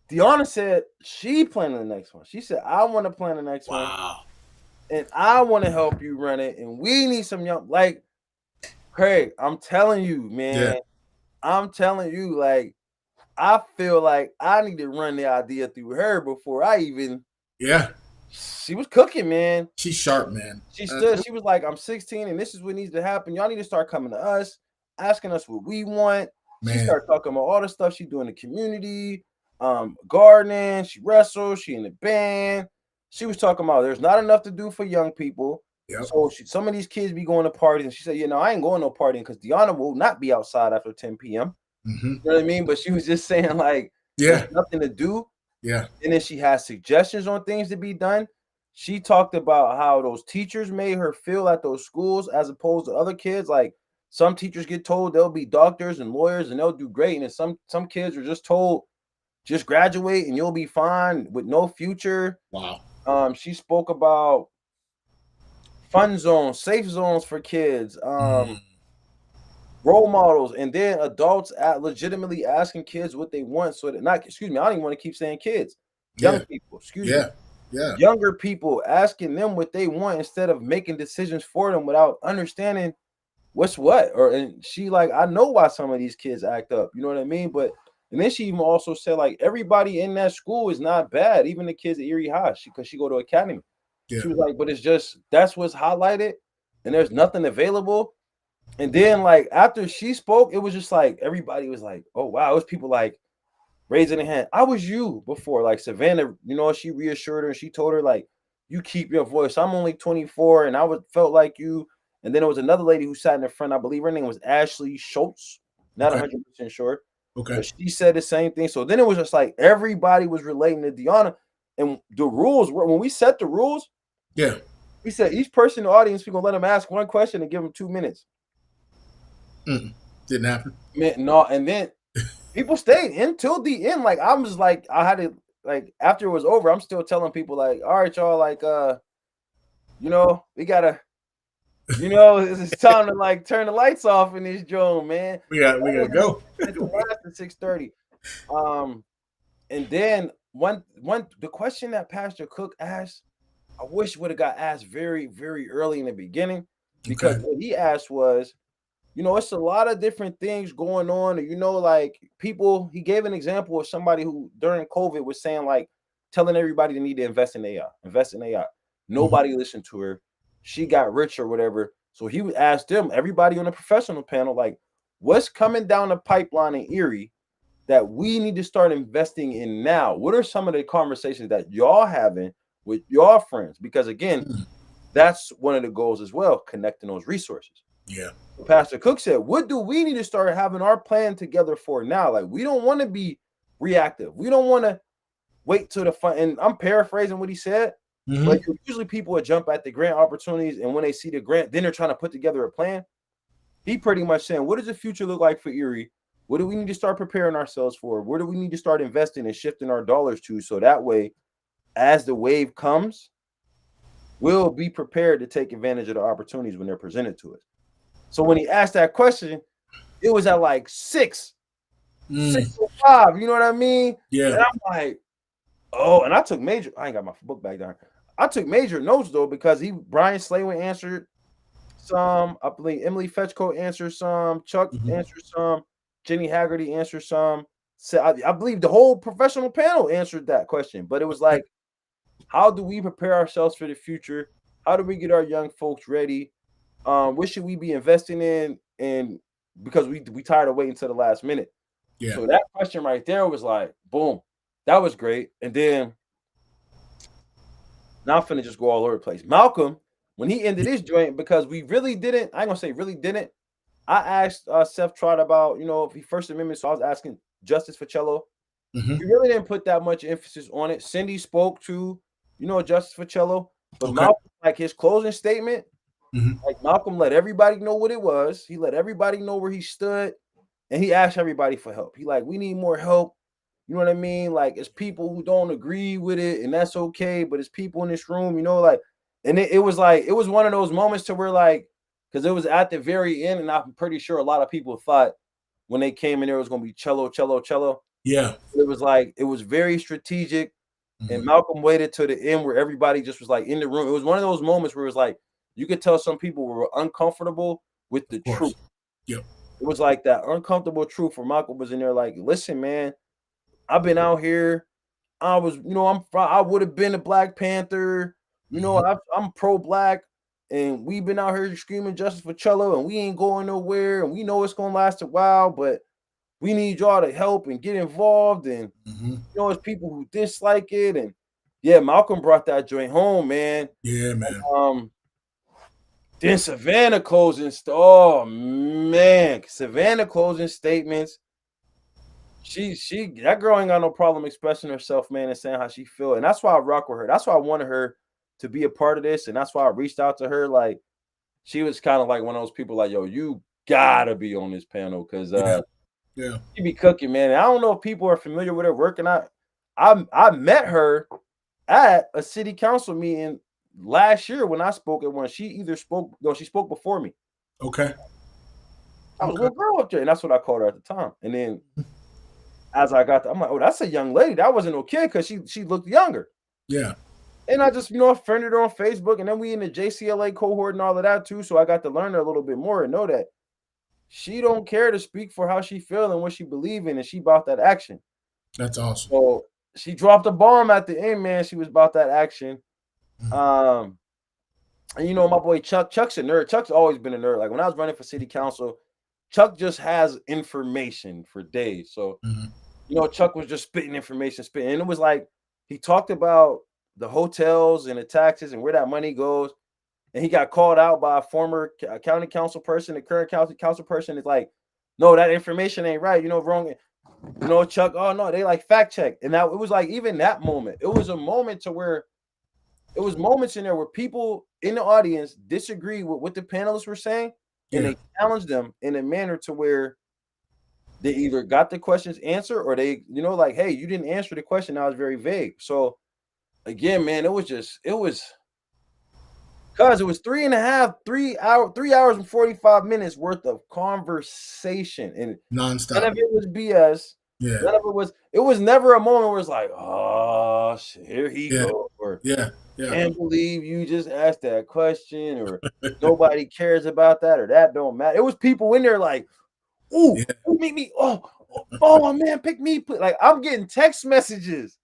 Deanna said she planned the next one. She said, I want to plan the next one Wow. and I want to help you run it. And we need some young, like, Craig, I'm telling you, Yeah. man, I'm telling you, like, I feel like I need to run the idea through her before I even, Yeah. she was cooking, man. She's sharp, man. She was like, I'm 16 and this is what needs to happen. Y'all need to start coming to us, asking us what we want. She Man. started talking about all the stuff she do in the community. gardening, she wrestles, she in the band. She was talking about there's not enough to do for young people. Yep. So some of these kids be going to parties, and she said, I ain't going no partying because Deanna will not be outside after 10 p.m. Mm-hmm. You know what I mean? But she was just saying like there's Yeah. nothing to do. Yeah. And then she has suggestions on things to be done. She talked about how those teachers made her feel at those schools as opposed to other kids. Like some teachers get told they'll be doctors and lawyers and they'll do great. And then some kids are just told just graduate and you'll be fine with no future. Wow. She spoke about fun zones, safe zones for kids, role models, and then adults at legitimately asking kids what they want. So that not, excuse me, I don't even want to keep saying kids, young Yeah. people, excuse me, Yeah. Yeah. younger people asking them what they want instead of making decisions for them without understanding what's what. And she like, I know why some of these kids act up, you know what I mean? But and then she even also said like everybody in that school is not bad, even the kids at Erie High, because she go to academy. Yeah. She was like, but it's just that's what's highlighted, and there's nothing available. And then like after she spoke, it was just like everybody was like, oh wow, it was people like raising their hand. I was you before, like Savannah, she reassured her and she told her like, you keep your voice. I'm only 24 and felt like you. And then there was another lady who sat in the front. I believe her name was Ashley Schultz. Not Okay. 100% sure, Okay. but she said the same thing. So then it was just like everybody was relating to Deanna, and the rules were when we set the rules. Yeah. We said each person in the audience we're gonna let them ask one question and give them 2 minutes. Didn't happen. Man, no, and then people stayed until the end. Like I was like, I had to like after it was over, I'm still telling people like, all right, y'all, like we gotta, it's time to like turn the lights off in this joint, man. We gotta go. At the last at 6:30. And then one the question that Pastor Cook asked, I wish would have got asked very, very early in the beginning, because Okay. what he asked was, it's a lot of different things going on. Like people, he gave an example of somebody who during COVID was saying, like, telling everybody they need to invest in AI, invest in AI. Nobody listened to her. She got rich or whatever. So he would ask them, everybody on the professional panel, like, what's coming down the pipeline in Erie that we need to start investing in now? What are some of the conversations that y'all having with your friends? Because again, that's one of the goals as well, connecting those resources. Yeah. Pastor Cook said, what do we need to start having our plan together for now? Like, we don't want to be reactive. We don't want to wait till the fun. And I'm paraphrasing what he said, but usually people would jump at the grant opportunities. And when they see the grant, then they're trying to put together a plan. He pretty much saying, what does the future look like for Erie? What do we need to start preparing ourselves for? Where do we need to start investing and shifting our dollars to? So that way, as the wave comes, we'll be prepared to take advantage of the opportunities when they're presented to us. So when he asked that question, it was at like 6:05. You know what I mean? Yeah. And I'm like, oh, and I took major. I ain't got my book back down. I took major notes though, because Brian Slaywin answered some. I believe Emily Fetchko answered some. Chuck answered some. Jenny Haggerty answered some. So I believe the whole professional panel answered that question. But it was like, how do we prepare ourselves for the future? How do we get our young folks ready? What should we be investing in? And because we tired of waiting until the last minute. Yeah. So that question right there was like, boom, that was great. And then now I'm finna just go all over the place. Malcolm, when he ended his joint, because we really didn't, I ain't gonna say really didn't. I asked Seth Trott about, if he First Amendment, so I was asking Justice Ficello. We really didn't put that much emphasis on it. Cindy spoke to, Justice Ficello, but Malcolm, like his closing statement, like Malcolm let everybody know what it was. He let everybody know where he stood, and he asked everybody for help. He like, we need more help. You know what I mean? Like, it's people who don't agree with it, and that's okay. But it's people in this room, like, and it was like, it was one of those moments to where like, because it was at the very end, and I'm pretty sure a lot of people thought when they came in there it was going to be cello, cello, cello. Yeah. It was like, it was very strategic. And Malcolm waited to the end where everybody just was like in the room. It was one of those moments where it was like, you could tell some people were uncomfortable with the truth. Yep. It was like that uncomfortable truth where Malcolm was in there like, listen, man, I've been out here. I was, I would have been a Black Panther. I'm pro-Black. And we've been out here screaming justice for Cello, and we ain't going nowhere. And we know it's going to last a while, but we need y'all to help and get involved. And Hmm. it's people who dislike it. And yeah, Malcolm brought that joint home, man. Yeah, man. Um, then Savannah closing. Oh man, Savannah closing statements. She that girl ain't got no problem expressing herself, man, and saying how she feel. And that's why I rock with her. That's why I wanted her to be a part of this. And that's why I reached out to her. Like, she was kind of like one of those people like, yo, you gotta be on this panel because Yeah, yeah. she be cooking, man. And I don't know if people are familiar with her work or not. I met her at a city council meeting last year when I spoke at one. She either spoke, no, she spoke before me. Okay, I was a okay. little girl up there, and that's what I called her at the time. And then as I got, I'm like, oh, that's a young lady. That wasn't no kid because she looked younger. Yeah, And I just, friended her on Facebook, and then we in the JCLA cohort and all of that too. So I got to learn her a little bit more and know that she don't care to speak for how she feel and what she believe in, and she about that action. that's awesome. So she dropped a bomb at the end, man. She was about that action. Mhm. Um, and my boy Chuck's a nerd. Chuck's always been a nerd. Like when I was running for city council, Chuck just has information for days. So, Mhm. Chuck was just spitting information, spitting. And it was like he talked about the hotels and the taxes and where that money goes. And he got called out by a former county council person. The current county council person is like, no, that information ain't right. Wrong. Chuck, oh no, they like fact check. And now it was like even that moment, it was a moment to where it was moments in there where people in the audience disagree with what the panelists were saying, and Yeah, they challenged them in a manner to where they either got the questions answered or they, like, hey, you didn't answer the question. That was very vague. So again, man, it was 3 hours and 45 minutes worth of conversation. And none nonstop. of it was BS. Yeah, None of it was never a moment where it's like, oh shit, here he yeah, goes, or yeah, yeah, can't believe you just asked that question, or nobody cares about that, or that don't matter. It was people in there like, ooh, yeah. meet me. Oh man, pick me. Like I'm getting text messages.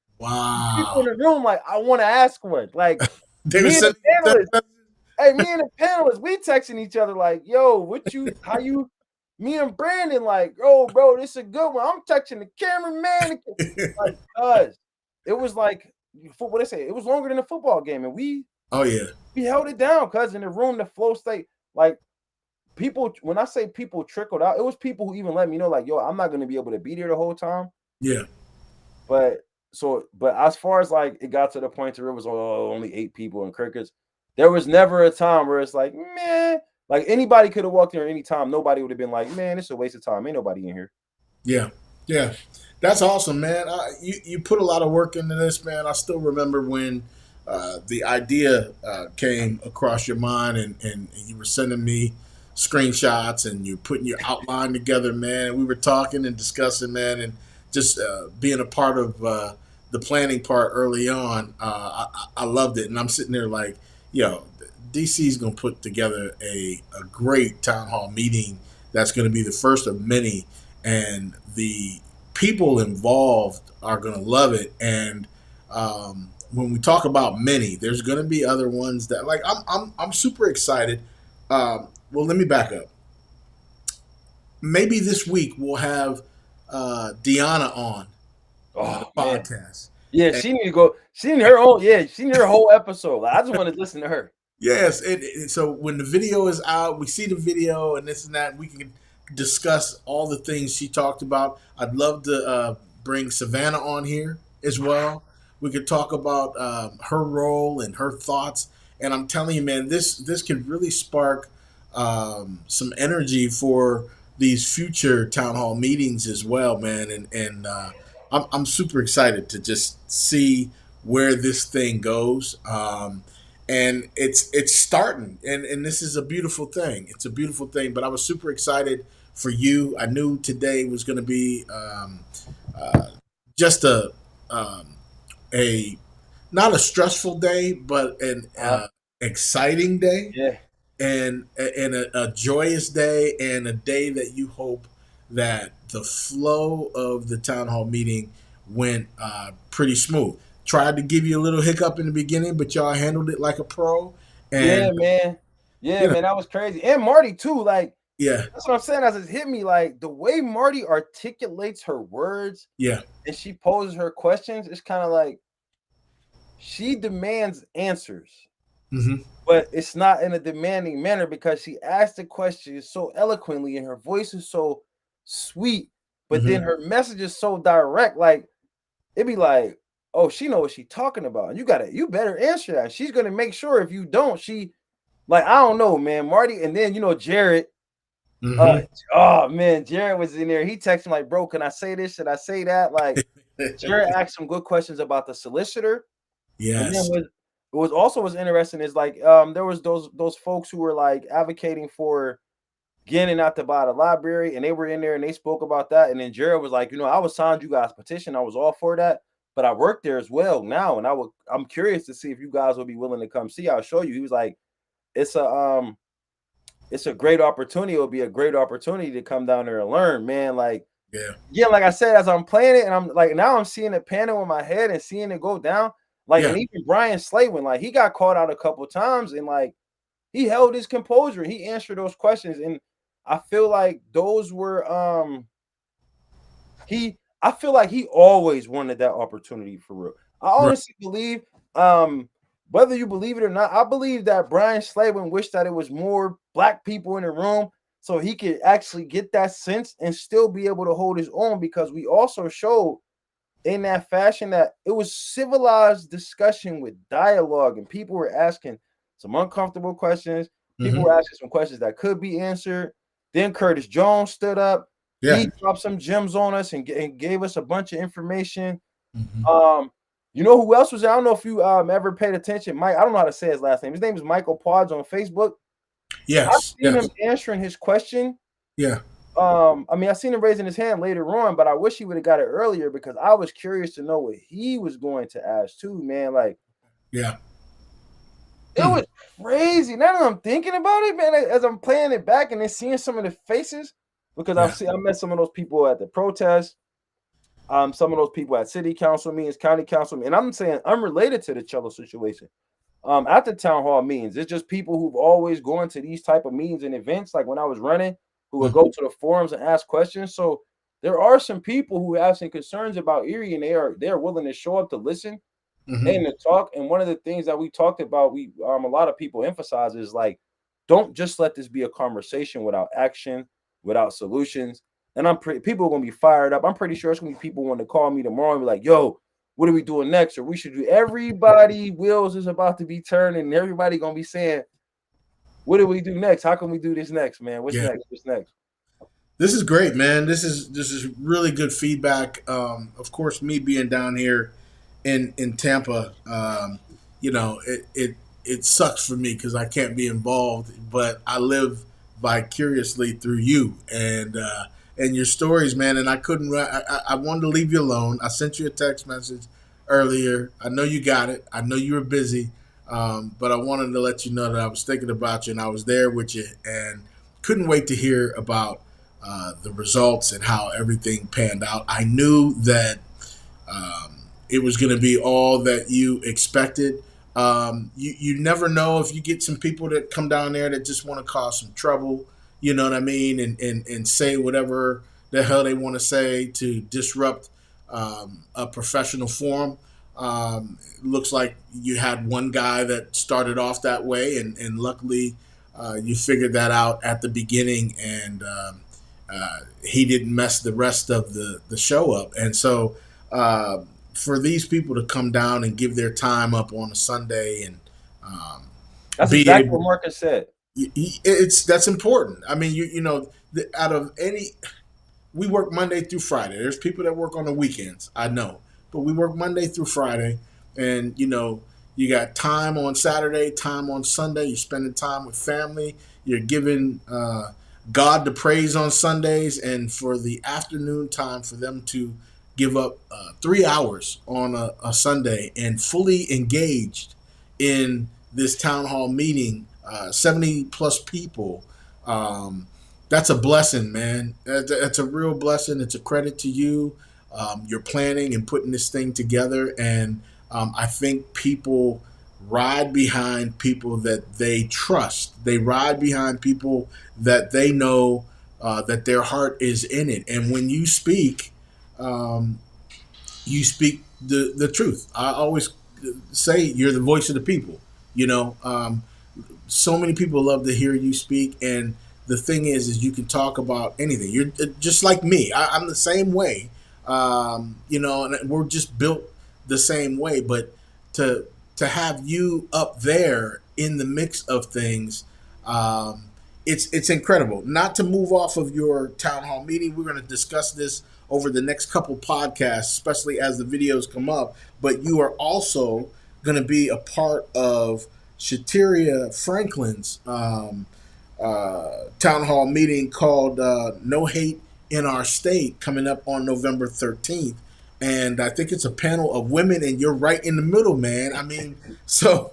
People in Wow. the room, like, I want to ask one. Like They were me and the sending you text panelists, messages? hey, me and the panelists, we texting each other like, yo, how you, me and Brandon, like, oh, bro, this is a good one. I'm texting the cameraman. Like, cuz it was like, what they say, it was longer than a football game. And Oh yeah, we held it down, cuz in the room, the flow state, like, people, when I say people trickled out, it was people who even let me know, like, yo, I'm not going to be able to be there the whole time. yeah, But but as far as like it got to the point where it was only 8 people in crickets, there was never a time where it's like, man, like anybody could have walked in any time. Nobody would have been like, man, it's a waste of time. Ain't nobody in here. yeah, yeah. That's awesome, man. You put a lot of work into this, man. I still remember when the idea came across your mind, and you were sending me screenshots, and you putting your outline together, man. We were talking and discussing, man, and just being a part of the planning part early on. I loved it, and I'm sitting there like, yo, DC's gonna put together a great town hall meeting that's gonna be the first of many, and the people involved are going to love it. And when we talk about many, there's going to be other ones that like I'm super excited. Well, let me back up. Maybe this week we'll have Deanna on the Oh man. podcast. Yeah, And she need to go. She need her own, yeah, she need her whole episode. Like, I just want to listen to her. yes, so when the video is out, we see the video and this and that. We can discuss all the things she talked about. I'd love to bring Savannah on here as well. We could talk about her role and her thoughts. And I'm telling you, man, this could really spark some energy for these future town hall meetings as well, man. And I'm super excited to just see where this thing goes. And it's starting, and this is a beautiful thing. It's a beautiful thing. But I was super excited for you. I knew today was going to be uh, just um, a not a stressful day, but an Uh, exciting day, yeah, and a joyous day, and a day that you hope that the flow of the town hall meeting went pretty smooth. Tried to give you a little hiccup in the beginning, but y'all handled it like a pro. yeah, And man. Yeah, you know, man, that was crazy. And Marty too. Like Yeah. That's what I'm saying. As it hit me, like the way Marty articulates her words Yeah. and she poses her questions, it's kind of like she demands answers, Hmm. but it's not in a demanding manner because she asked the question so eloquently and her voice is so sweet, but then Hmm. her message is so direct. Like it'd be like, oh, she know what she's talking about. And you better answer that. She's gonna make sure if you don't, she like, I don't know, man. Marty, and then Jared. Uh Hmm. oh man, Jared was in there. He texted me like, bro, can I say this? Should I say that? Like Jared asked some good questions about the solicitor. And then Yes. what was also was interesting is like there was those folks who were like advocating for getting out to buy the library, and they were in there and they spoke about that. And then Jared was like, I was signed you guys petition. I was all for that, but I work there as well now, and I'm curious to see if you guys will be willing to come see. I'll show you. He was like, it's a um it's a great opportunity. It'll be a great opportunity to come down there and learn, man. Like, Yeah. yeah, like I said, as I'm playing it, and I'm like, now I'm seeing it panning in my head and seeing it go down. Like, Yeah. and even Brian Slavin, like, he got caught out a couple times, and like, he held his composure. He answered those questions, and I feel like those were I feel like he always wanted that opportunity for real. I Right. honestly believe, um, whether you believe it or not, I believe that Brian Slavin wished that it was more black people in the room so he could actually get that sense and still be able to hold his own because we also showed in that fashion that it was civilized discussion with dialogue and people were asking some uncomfortable questions. People Hmm. were asking some questions that could be answered. Then Curtis Jones stood up. Yeah. He dropped some gems on us and gave us a bunch of information. Hmm. Um, you know who else was there? I don't know if you ever paid attention. Mike, I don't know how to say his last name. His name is Michael Podge on Facebook. I Yes. seen him Yes. answering his question. Yeah. I mean, I seen him raising his hand later on, but I wish he would have got it earlier because I was curious to know what he was going to ask too, man. Like Yeah. it Hmm. was crazy. Now that I'm thinking about it, man, as I'm playing it back and then seeing some of the faces, because Yeah. I met some of those people at the protest, some of those people at city council meetings, county council meetings, and I'm saying unrelated to the cello situation. At the town hall meetings, it's just people who've always gone to these type of meetings and events. Like when I was running, who would Hmm. go to the forums and ask questions. So there are some people who have some concerns about Erie, and they are willing to show up to listen Hmm. and to talk. And one of the things that we talked about, we a lot of people emphasize is like, don't just let this be a conversation without action, without solutions. And people are gonna be fired up. I'm pretty sure it's gonna be people want to call me tomorrow and be like, "Yo, what are we doing next?" Or we should do. Everybody wheels is about to be turning, and everybody gonna be saying, "What do we do next? How can we do this next, man? What's Yeah. next? What's next?" This is great, man. This is really good feedback. Of course, me being down here in Tampa, it sucks for me because I can't be involved, but I live vicariously through you and your stories, man. And I couldn't. I wanted to leave you alone. I sent you a text message earlier. I know you got it. I know you were busy, but I wanted to let you know that I was thinking about you and I was there with you and couldn't wait to hear about the results and how everything panned out. I knew that it was going to be all that you expected. You never know if you get some people that come down there that just want to cause some trouble, you know what I mean, and say whatever the hell they want to say to disrupt a professional forum. Looks like you had one guy that started off that way, and luckily you figured that out at the beginning, and he didn't mess the rest of the show up. And so uh, for these people to come down and give their time up on a Sunday and um, That's be exactly what able, Marcus said. it's that's important. I mean, out of any, we work Monday through Friday. There's people that work on the weekends, I know, but we work Monday through Friday, and you got time on Saturday, time on Sunday. You're spending time with family. You're giving God the praise on Sundays, and for the afternoon time for them to give up 3 hours on a Sunday and fully engaged in this town hall meeting, 70 plus people. Um, that's a blessing, man. That's a real blessing. It's a credit to you. You're planning and putting this thing together, and I think people ride behind people that they trust. They ride behind people that they know that their heart is in it. And when um, you speak the truth. I always say you're the voice of the people. You know, so many people love to hear you speak, and the thing is you can talk about anything. You're just like me. I'm the same way. You know, and we're just built the same way. But to to have you up there in the mix of things, um, it's incredible. Not to move off of your town hall meeting, we're going to discuss this over the next couple podcasts, especially as the videos come up. But you are also going to be a part of Shateria Franklin's town hall meeting called "No Hate in Our State" coming up on November 13th. And I think it's a panel of women, and you're right in the middle, man. I mean, so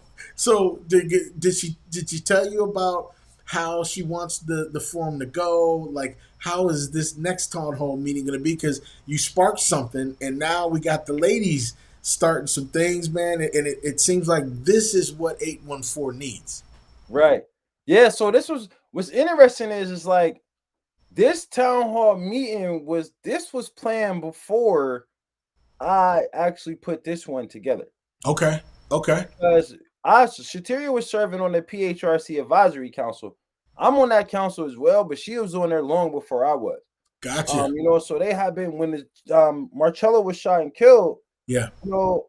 did she tell you about how she wants the forum to go? Like, how is this next town hall meeting going to be? Because you sparked something, and now we got the ladies starting some things, man. And it seems like this is what 814 needs. Right. Yeah. So this was what's interesting is like this town hall meeting was planned before I actually put this one together. Okay. Okay. Because Shateria was serving on the PHRC advisory council. I'm on that council as well, but she was on there long before I was. Gotcha. So they had been when the Marcello was shot and killed. Yeah.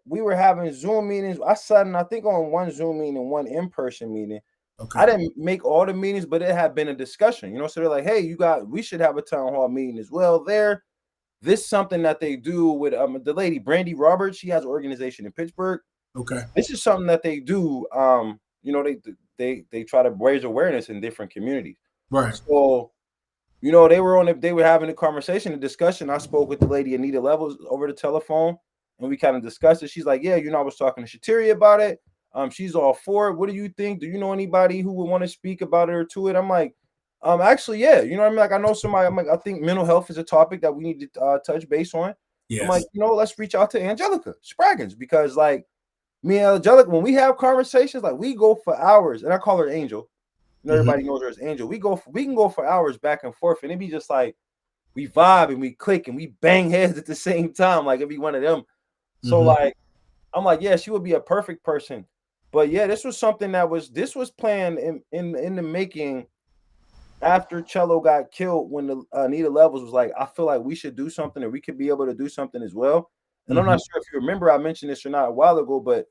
We were having Zoom meetings. I sat in, I think, on one Zoom meeting and one in-person meeting. Okay. I didn't make all the meetings, but it had been a discussion. So they're like, "Hey, we should have a town hall meeting as well." There, this is something that they do with the lady Brandy Roberts. She has an organization in Pittsburgh. Okay. This is something that they do. They try to raise awareness in different communities. Right. So, they were having a conversation, a discussion. I spoke with the lady Anita Levels over the telephone, and we kind of discussed it. She's like, "Yeah, I was talking to Shateria about it. She's all for it. What do you think? Do you know anybody who would want to speak about it or to it?" I'm like, actually, yeah. You know what I mean? Like, I know somebody. I'm like, I think mental health is a topic that we need to touch base on. I'm like, Yes. let's reach out to Angelica Spraggins because, like, me and Angelica, when we have conversations, like, we go for hours, and I call her Angel. Mm-hmm. Everybody knows her as Angel. We can go for hours back and forth, and it be just like we vibe and we click and we bang heads at the same time, like it'd be one of them. So, Mm-hmm. like, I'm like, yeah, she would be a perfect person. But yeah, this was something this was planned in the making after Cello got killed when the Anita Levels was like, I feel like we should do something and we could be able to do something as well. And I'm Mm-hmm. not sure if you remember I mentioned this or not a while ago, but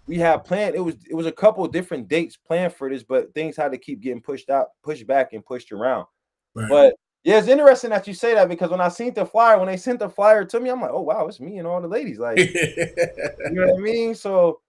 we had planned it was a couple of different dates planned for this, but things had to keep getting pushed back and pushed around. Right. But yeah, it's interesting that you say that because when I seen the flyer, when they sent the flyer to me, I'm like, oh wow, it's me and all the ladies. Like, you know what I mean? So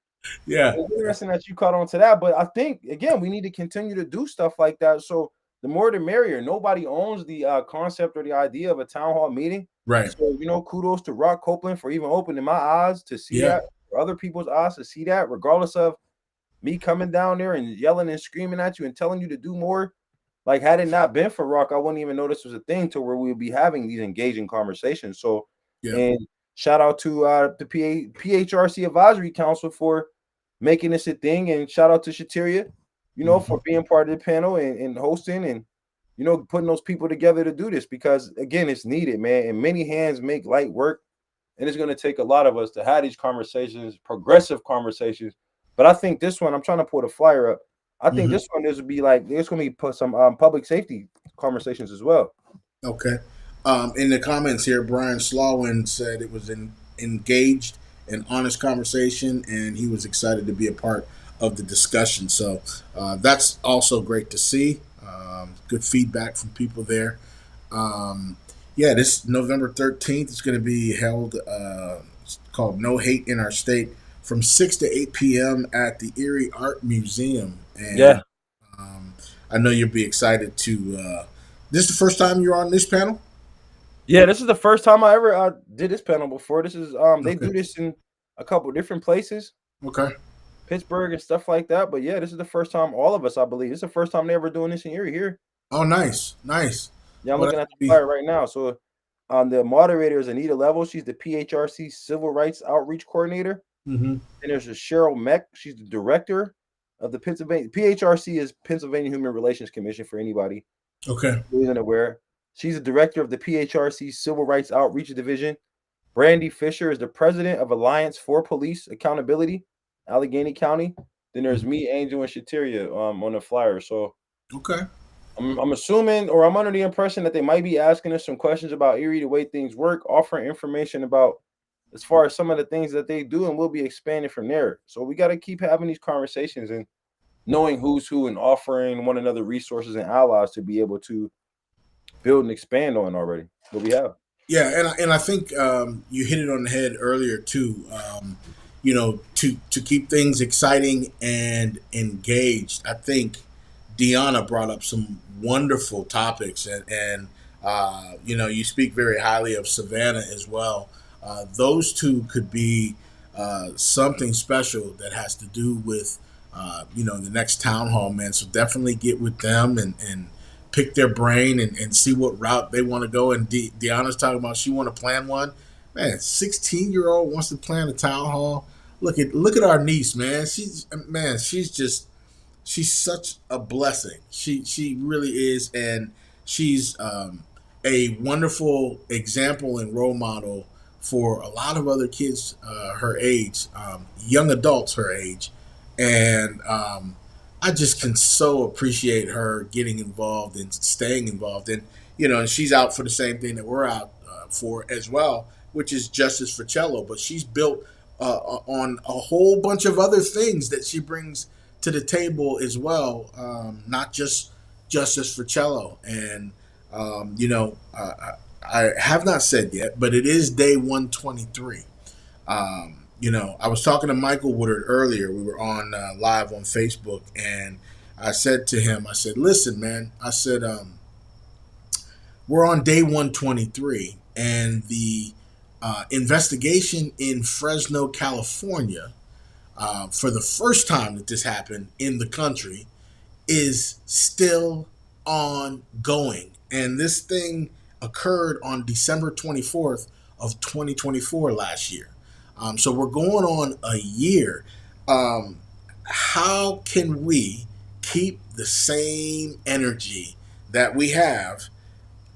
Yeah. it's interesting that you caught on to that. But I think again, we need to continue to do stuff like that. So the more the merrier. Nobody owns the concept or the idea of a town hall meeting. Right. So kudos to Rock Copeland for even opening my eyes to see Yeah. that, for other people's eyes to see that, regardless of me coming down there and yelling and screaming at you and telling you to do more. Like, had it not been for Rock, I wouldn't even know this was a thing to where we would be having these engaging conversations. So, Yeah. and shout out to the PHRC Advisory Council for making this a thing, and shout out to Shateria, Mm-hmm. for being part of the panel and hosting and putting those people together to do this because again, it's needed, man. And many hands make light work, and it's going to take a lot of us to have these conversations, progressive conversations. But I think this one, I'm trying to pull the flyer up. I think Mm-hmm. this one is be like there's going to be some public safety conversations as well. Okay. In the comments here, Brian Slawin said it was an engaged and honest conversation, and he was excited to be a part of the discussion. So that's also great to see. Good feedback from people there. Um, yeah, this November 13th is going to be held. It's called "No Hate in Our State" from 6 to 8 p.m. at the Erie Art Museum, Yeah, and I know you'll be excited to. This is the first time you're on this panel. yeah. This is the first time I ever did this panel before. This is they Okay. do this in a couple different places, Okay. Pittsburgh and stuff like that. But yeah, this is the first time all of us, I believe, this is the first time they ever doing this in Erie here. Oh, nice, nice. Yeah, I'm Well, looking that's at gonna the be flyer right now. So, the moderator is Anita Level. She's the PHRC Civil Rights Outreach Coordinator. Mm-hmm. And there's a Cheryl Meck. She's the director of the Pennsylvania PHRC is Pennsylvania Human Relations Commission for anybody Okay. who isn't aware. She's the director of the PHRC Civil Rights Outreach Division. Brandy Fisher is the president of Alliance for Police Accountability, Allegheny County. Then there's me, Angel, and Shateria on the flyer. So Okay. I'm assuming, or I'm under the impression that they might be asking us some questions about Erie, the way things work, offering information about as far as some of the things that they do, and we'll be expanding from there. So we got to keep having these conversations and knowing who's who and offering one another resources and allies to be able to build and expand on already what we have. Yeah, and I think you hit it on the head earlier too. To keep things exciting and engaged, I think Deanna brought up some wonderful topics, and you speak very highly of Savannah as well. Those two could be something special that has to do with the next town hall, man. So definitely get with them and pick their brain and see what route they want to go. And Deanna's talking about she want to plan one. Man, 16-year-old wants to plan a town hall. Look at our niece, man. She's such a blessing. She really is, and she's a wonderful example and role model for a lot of other kids her age, young adults her age, and I just can so appreciate her getting involved and staying involved, and she's out for the same thing that we're out for as well, which is Justice for Cello. But she's built on a whole bunch of other things that she brings to the table as well, not just Justice for Cello. And I have not said yet, but it is day 123. I was talking to Michael Woodard earlier. We were on live on Facebook, and I said to him, I said, "Listen, man," I said, "we're on day 123, and the investigation in Fresno, California, for the first time that this happened in the country, is still ongoing. And this thing occurred on December 24th of 2024 last year. So we're going on a year. How can we keep the same energy that we have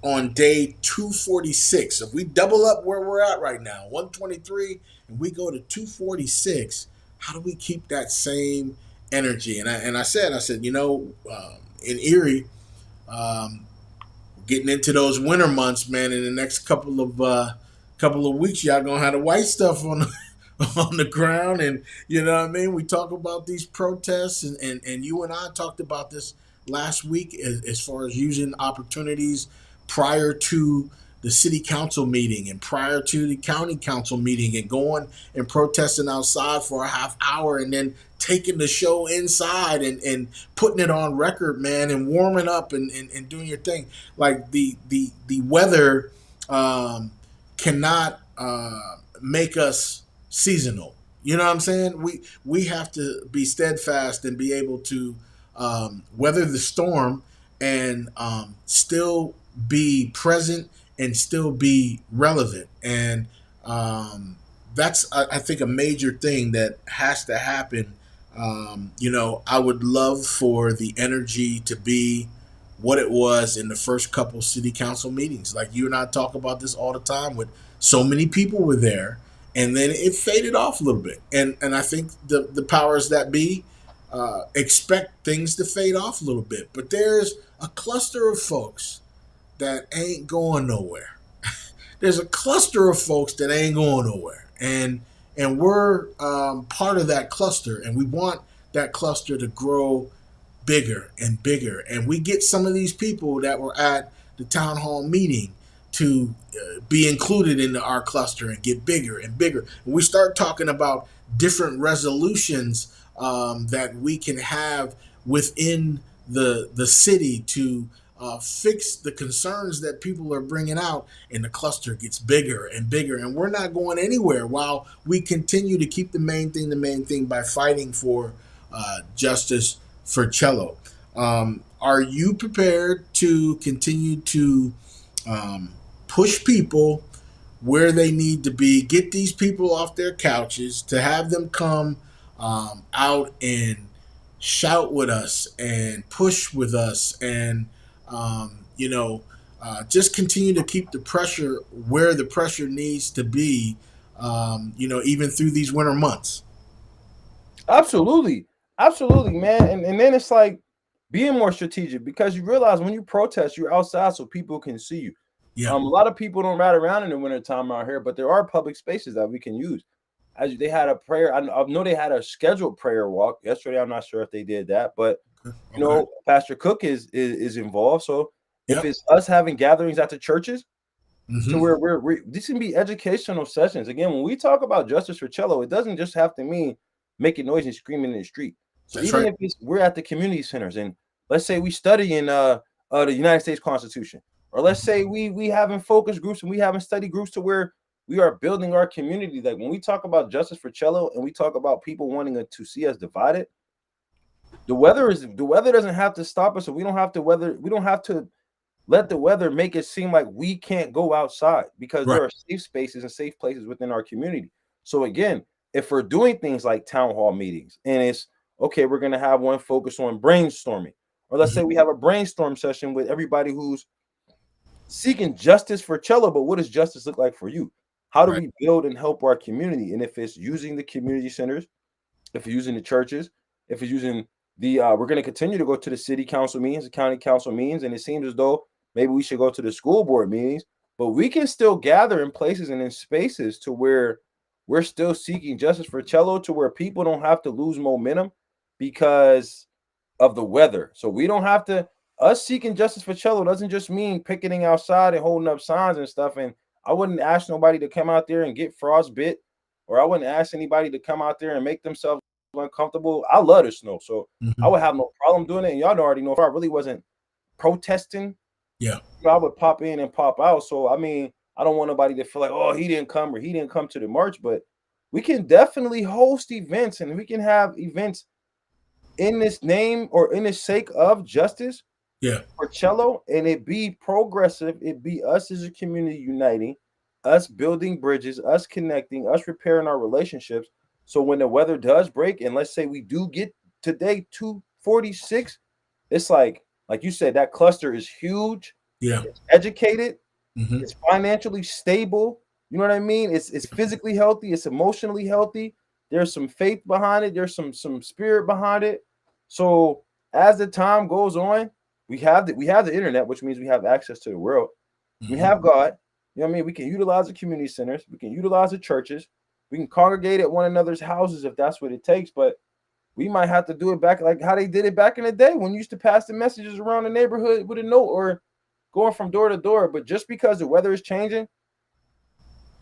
on day 246? If we double up where we're at right now, 123, and we go to 246, how do we keep that same energy? And I said, in Erie, um, getting into those winter months, man. In the next couple of weeks, y'all gonna have the white stuff on the, on the ground, and you know what I mean. We talk about these protests, and you and I talked about this last week as far as using opportunities prior to the city council meeting and prior to the county council meeting, and going and protesting outside for a half hour, and then taking the show inside and putting it on record, man, and warming up and doing your thing. Like the weather cannot make us seasonal. You know what I'm saying? We have to be steadfast and be able to weather the storm and still be present and still be relevant. And that's, I think, a major thing that has to happen. I would love for the energy to be what it was in the first couple city council meetings. Like you and I talk about this all the time, with so many people were there, and then it faded off a little bit. And I think the powers that be expect things to fade off a little bit. But there's a cluster of folks that ain't going nowhere. There's a cluster of folks that ain't going nowhere, and we're part of that cluster, and we want that cluster to grow bigger and bigger. And we get some of these people that were at the town hall meeting to be included into our cluster and get bigger and bigger. And we start talking about different resolutions that we can have within the city to fix the concerns that people are bringing out, and the cluster gets bigger and bigger. And we're not going anywhere while we continue to keep the main thing by fighting for justice for Cello. Are you prepared to continue to push people where they need to be, get these people off their couches, to have them come out and shout with us and push with us, and just continue to keep the pressure where the pressure needs to be, even through these winter months. Absolutely. Absolutely, man. And then it's like being more strategic because you realize when you protest, you're outside so people can see you. Yeah. A lot of people don't ride around in the wintertime out here, but there are public spaces that we can use. As they had a prayer, I know they had a scheduled prayer walk yesterday. I'm not sure if they did that, but Okay. Pastor Cook is involved. So if Yep. it's us having gatherings at the churches, to Mm-hmm. where these can be educational sessions. Again, when we talk about justice for cello, it doesn't just have to mean making noise and screaming in the street. So That's even right. if we're at the community centers and let's say we study in the United States Constitution, or let's Mhm. say we having focus groups and we having study groups to where we are building our community. Like when we talk about justice for cello and we talk about people wanting to see us divided, the weather doesn't have to stop us, so we don't have to let the weather make it seem like we can't go outside because Right. there are safe spaces and safe places within our community. So again, if we're doing things like town hall meetings and it's okay, we're going to have one focus on brainstorming, or let's Mhm. say we have a brainstorm session with everybody who's seeking justice for cello, but what does justice look like for you? How do Right. we build and help our community? And if it's using the community centers, if you're using the churches, if you're using we're going to continue to go to the city council meetings, the county council meetings, and it seems as though maybe we should go to the school board meetings, but we can still gather in places and in spaces to where we're still seeking justice for cello, to where people don't have to lose momentum because of the weather. So we don't have to. Us seeking justice for cello doesn't just mean picketing outside and holding up signs and stuff. And I wouldn't ask nobody to come out there and get frostbit, or I wouldn't ask anybody to come out there and make themselves uncomfortable. I love the snow, so I Mhm. would have no problem doing it. And y'all already know if I really wasn't protesting, Yeah. I would pop in and pop out. So I mean, I don't want nobody to feel like, oh, he didn't come or he didn't come to the march, but we can definitely host events and we can have events in this name or in the sake of justice Yeah. for cello, and it be progressive. It be us as a community uniting, us building bridges, us connecting, us repairing our relationships. So when the weather does break, and let's say we do get today 246, it's like you said, that cluster is huge. Yeah. It's educated. Hmm. It's financially stable. You know what I mean? It's physically healthy. It's emotionally healthy. There's some faith behind it. There's some spirit behind it. So as the time goes on, we have the internet, which means we have access to the world. We Hmm. have God. You know what I mean? We can utilize the community centers. We can utilize the churches. We can congregate at one another's houses if that's what it takes. But we might have to do it back like how they did it back in the day when you used to pass the messages around the neighborhood with a note or going from door to door. But just because the weather is changing,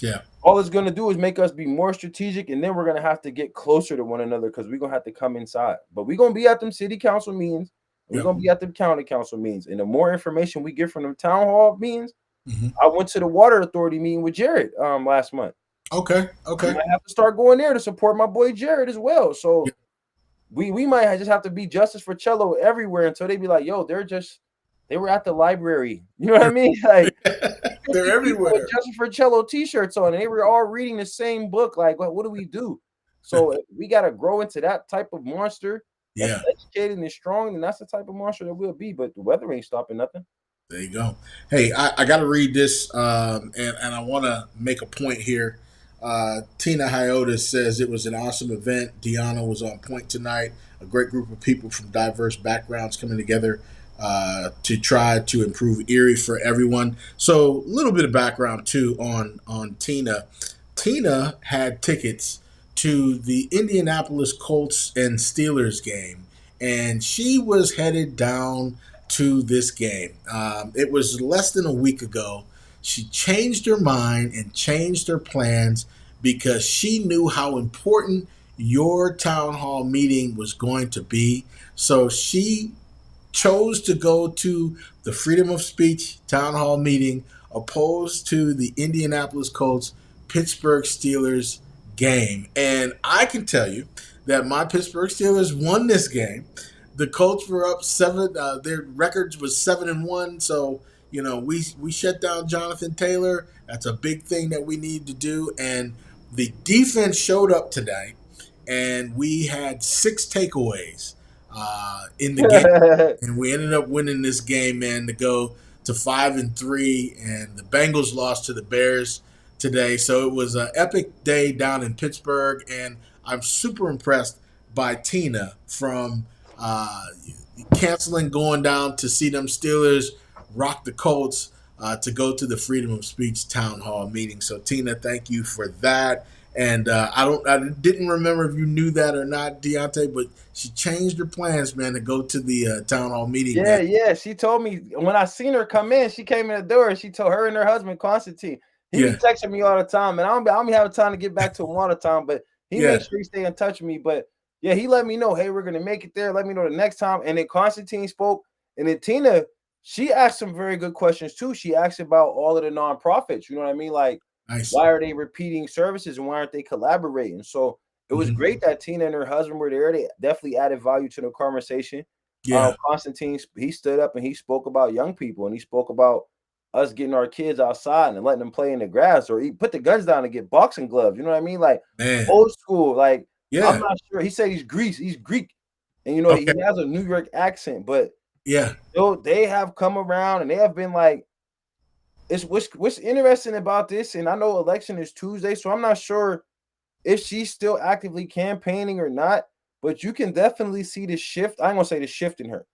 Yeah. all it's going to do is make us be more strategic, and then we're going to have to get closer to one another because we're going to have to come inside. But we're going to be at them city council meetings, and we're Yep. going to be at them county council meetings. And the more information we get from them town hall meetings, Hmm. I went to the water authority meeting with Jared last month. Okay. We Okay. might have to start going there to support my boy Jared as well. Yeah. So we might just have to be justice for cello everywhere until they be like, yo, they were at the library. You know what I mean? Like They're 50 people with everywhere. Justice for Cello t-shirts on, and they were all reading the same book. Like, what do we do? So we got to grow into that type of monster that's Yeah. educated and strong, and that's the type of monster that we'll be. But the weather ain't stopping nothing. There you go. Hey, I got to read this, and I want to make a point here. Tina Hyotis says it was an awesome event. Deanna was on point tonight. A great group of people from diverse backgrounds coming together to try to improve Erie for everyone. So, a little bit of background too on Tina. Tina had tickets to the Indianapolis Colts and Steelers game, and she was headed down to this game. It was less than a week ago. She changed her mind and changed her plans because she knew how important your town hall meeting was going to be. So she chose to go to the freedom of speech town hall meeting opposed to the Indianapolis Colts Pittsburgh Steelers game. And I can tell you that my Pittsburgh Steelers won this game. The Colts were up seven. Their records was 7-1. So we shut down Jonathan Taylor. That's a big thing that we need to do. And the defense showed up today, and we had 6 takeaways in the game, and we ended up winning this game, man, to go to 5-3. And the Bengals lost to the Bears today, so it was an epic day down in Pittsburgh, and I'm super impressed by Tina from uh, canceling going down to see them Steelers rock the Colts to go to the Freedom of Speech town hall meeting. So Tina, thank you for that. And I didn't remember if you knew that or not, Deontay, but she changed her plans, man, to go to the town hall meeting, Yeah, man. yeah. She told me when I seen her come in, she came in the door and she told her and her husband Constantine. He be Yeah, texting me all the time, and I don't be having time to get back to him all the time, but he yeah, makes sure he stay in touch with me. But yeah, he let me know, hey, we're gonna make it there. Let me know the next time. And then Constantine spoke, and then Tina, she asked some very good questions too. She asked about all of the nonprofits. You know what I mean? Like, nice. why are they repeating services and why aren't they collaborating? So it was Hmm. great that Tina and her husband were there. They definitely added value to the conversation. Yeah, Constantine, he stood up and he spoke about young people and he spoke about us getting our kids outside and letting them play in the grass, or he put the guns down and get boxing gloves. You know what I mean? Like man. old school. Like I'm Yeah. not sure. He said he's Greek, and Okay. he has a New York accent, but Yeah. they have come around and they have been like, it's what's interesting about this. And I know election is Tuesday, so I'm not sure if she's still actively campaigning or not. But you can definitely see the shift. I ain't gonna say the shift in her,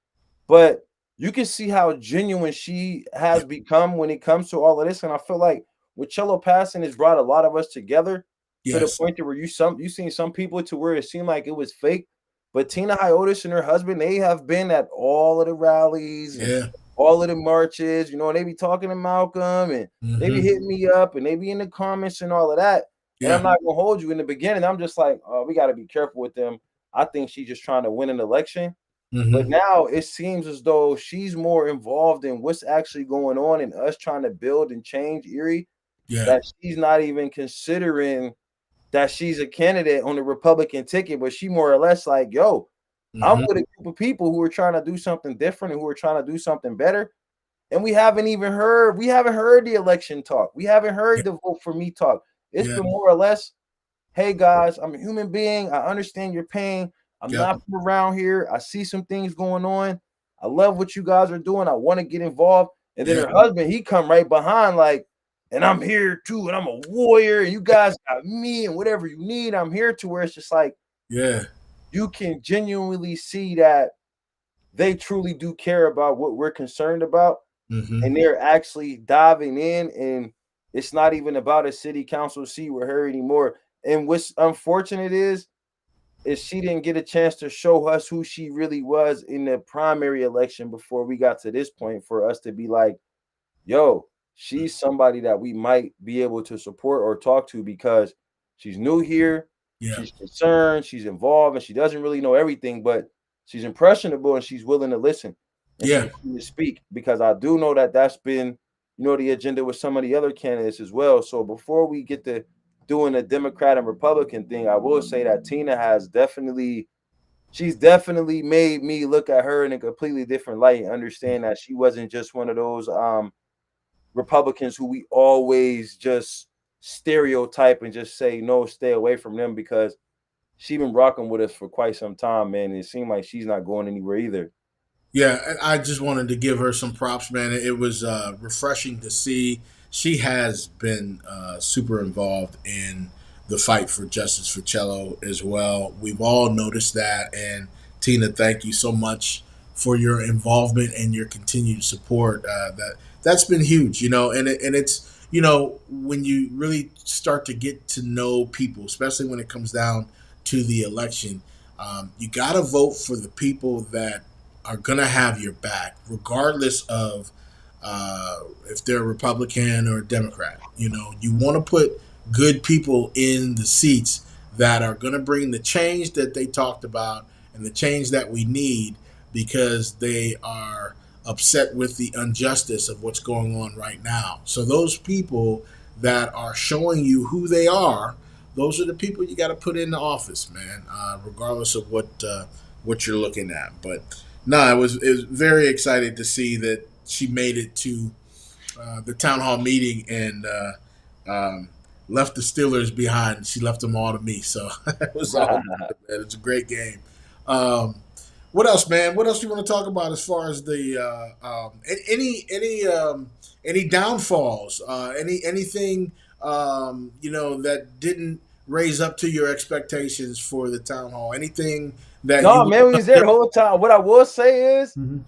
but you can see how genuine she has become when it comes to all of this. And I feel like with Cello passing has brought a lot of us together to the Yes. point that where you seen some people to where it seemed like it was fake. But Tina Hiotis and her husband, they have been at all of the rallies and Yeah. all of the marches, and they be talking to Malcolm and they be Hmm. hitting me up and they be in the comments and all of that. And I'm Yeah. not gonna hold you in the beginning. I'm just like, oh, we got to be careful with them. I think she's just trying to win an election. But Hmm. now it seems as though she's more involved in what's actually going on and us trying to build and change Erie, Yeah. that she's not even considering that she's a candidate on the Republican ticket, but she more or less like, yo, I'm Hmm. with a group of people who are trying to do something different and who are trying to do something better. And we haven't heard the election talk. We haven't Yeah. heard the vote for me talk. It's Yeah. been more or less, hey guys, I'm a human being. I understand your pain. I'm Yep. not from around here. I see some things going on. I love what you guys are doing. I want to get involved. And then Yeah. her husband, he come right behind, like, and I'm here too, and I'm a warrior, and you guys got me, and whatever you need, I'm here to. Where it's just like Yeah. you can genuinely see that they truly do care about what we're concerned about, Hmm. and they're actually diving in. And it's not even about a city council seat with her anymore. And what's unfortunate is she didn't get a chance to show us who she really was in the primary election before we got to this point for us to be like, yo, she's somebody that we might be able to support or talk to because she's new here, Yeah. she's concerned, she's involved, and she doesn't really know everything, but she's impressionable and she's willing to listen and she's Yeah. willing to speak, because I do know that that's been, the agenda with some of the other candidates as well. So before we get to doing the Democrat and Republican thing, I will say that Tina has definitely made me look at her in a completely different light and understand that she wasn't just one of those Republicans who we always just stereotype and just say no, stay away from them, because she been rocking with us for quite some time, man. And it seemed like she's not going anywhere either. Yeah, and I just wanted to give her some props, man. It was refreshing to see. She has been super involved in the fight for justice for Cello as well. We've all noticed that. And Tina, thank you so much for your involvement and your continued support. That's been huge, and it's when you really start to get to know people, especially when it comes down to the election, you got to vote for the people that are going to have your back, regardless of if they're a Republican or a Democrat. You want to put good people in the seats that are going to bring the change that they talked about and the change that we need, because they are upset with the injustice of what's going on right now. So those people that are showing you who they are, those are the people you got to put in the office, man. Regardless of what you're looking at. But no, it was very excited to see that she made it to the town hall meeting and um, left the Steelers behind. She left them all to me, so it was all good, man. It's a great game. Um, what else, man? What else do you want to talk about as far as the any downfalls? Anything that didn't raise up to your expectations for the town hall? Anything that you No, would man, we have was there the whole time. What I will say is, done?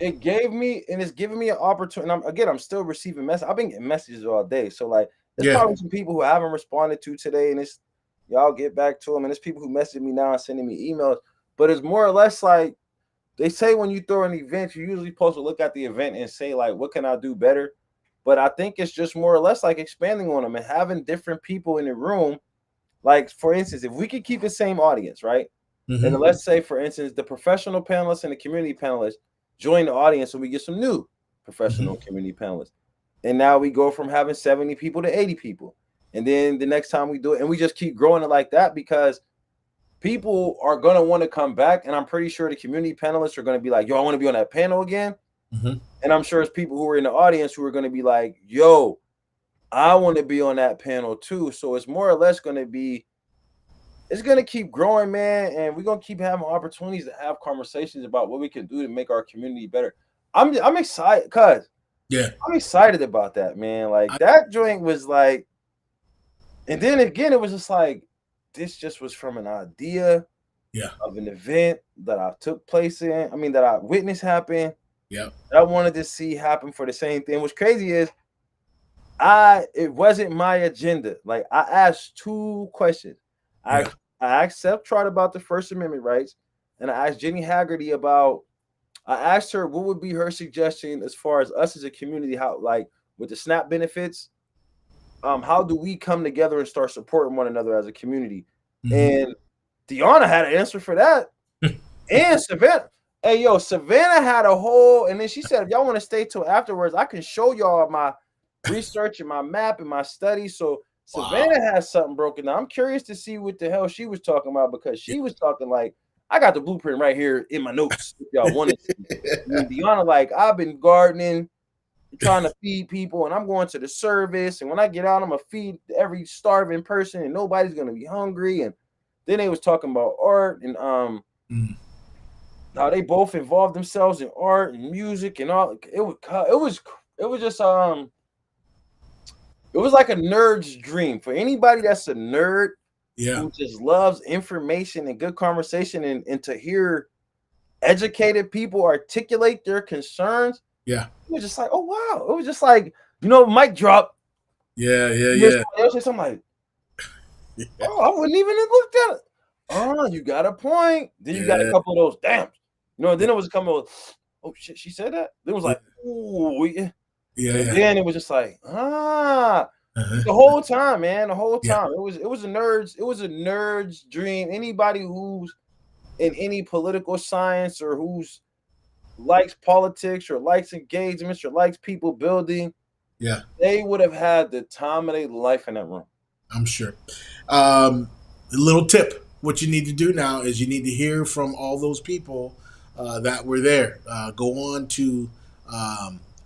it gave me and it's giving me an opportunity. I'm still receiving messages. I've been getting messages all day. So like, there's Yeah. probably some people who I haven't responded to today, and it's y'all get back to them. And there's people who message me now and sending me emails. But it's more or less like they say when you throw an event, you're usually supposed to look at the event and say like, what can I do better? But I think it's just more or less like expanding on them and having different people in the room. Like for instance, if we could keep the same audience, right? Mm-hmm. And let's say, for instance, the professional panelists and the community panelists join the audience and we get some new professional community panelists. And now we go from having 70 people to 80 people. And then the next time we do it, and we just keep growing it like that because people are going to want to come back. And I'm pretty sure the community panelists are going to be like, yo, I want to be on that panel again. And I'm sure it's people who are in the audience who are going to be like, yo, I want to be on that panel too. So it's more or less going to be, it's going to keep growing, man. And we're going to keep having opportunities to have conversations about what we can do to make our community better. I'm excited because I'm excited about that, man. Like that joint was like, and then again, it was just like, this just was from an idea of an event that I took place in. I mean, that I witnessed happen. Yeah. I wanted to see happen for the same thing. What's crazy is it wasn't my agenda. Like I asked 2 questions. I asked Seth Trott about the First Amendment rights, and I asked Jenny Haggerty about. I asked her what would be her suggestion as far as us as a community, how like with the SNAP benefits, how do we come together and start supporting one another as a community? And Deanna had an answer for that, and Savannah. Hey, yo, Savannah had a whole, and then she said, if y'all want to stay till afterwards, I can show y'all my research and my map and my study. So Savannah has something broken down. I'm curious to see what the hell she was talking about because she was talking like, I got the blueprint right here in my notes if y'all want to see. And Deanna, like, I've been gardening, trying to feed people, and I'm going to the service. And when I get out, I'm going to feed every starving person, and nobody's going to be hungry. And then they was talking about art and how they both involved themselves in art and music and all. It was just it was like a nerd's dream for anybody that's a nerd who just loves information and good conversation and to hear educated people articulate their concerns. Yeah. It was just like, oh wow. It was just like, mic drop. Yeah. I'm like, oh, I wouldn't even have looked at it. Oh, you got a point. Then you got a couple of those damn. Then it was a couple of, oh shit, she said that. Then it was like, ooh, yeah. And then it was just like, the whole time, man. The whole time. It was a nerd's dream. Anybody who's in any political science or who's likes politics or likes engagements or likes people building, they would have had the time of their life in that room. I'm sure. A little tip. What you need to do now is you need to hear from all those people that were there. Go on to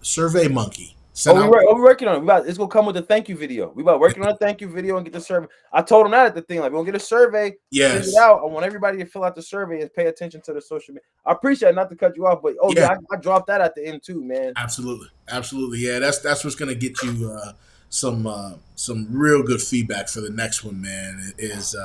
Survey Monkey. We're working on it. It's gonna come with a thank you video. We about working on a thank you video and get the survey. I told them that at the thing, like we're gonna get a survey, send it out. I want everybody to fill out the survey and pay attention to the social media. I appreciate it, not to cut you off, but I dropped that at the end too, man. Absolutely. Yeah, that's what's gonna get you some real good feedback for the next one, man. Is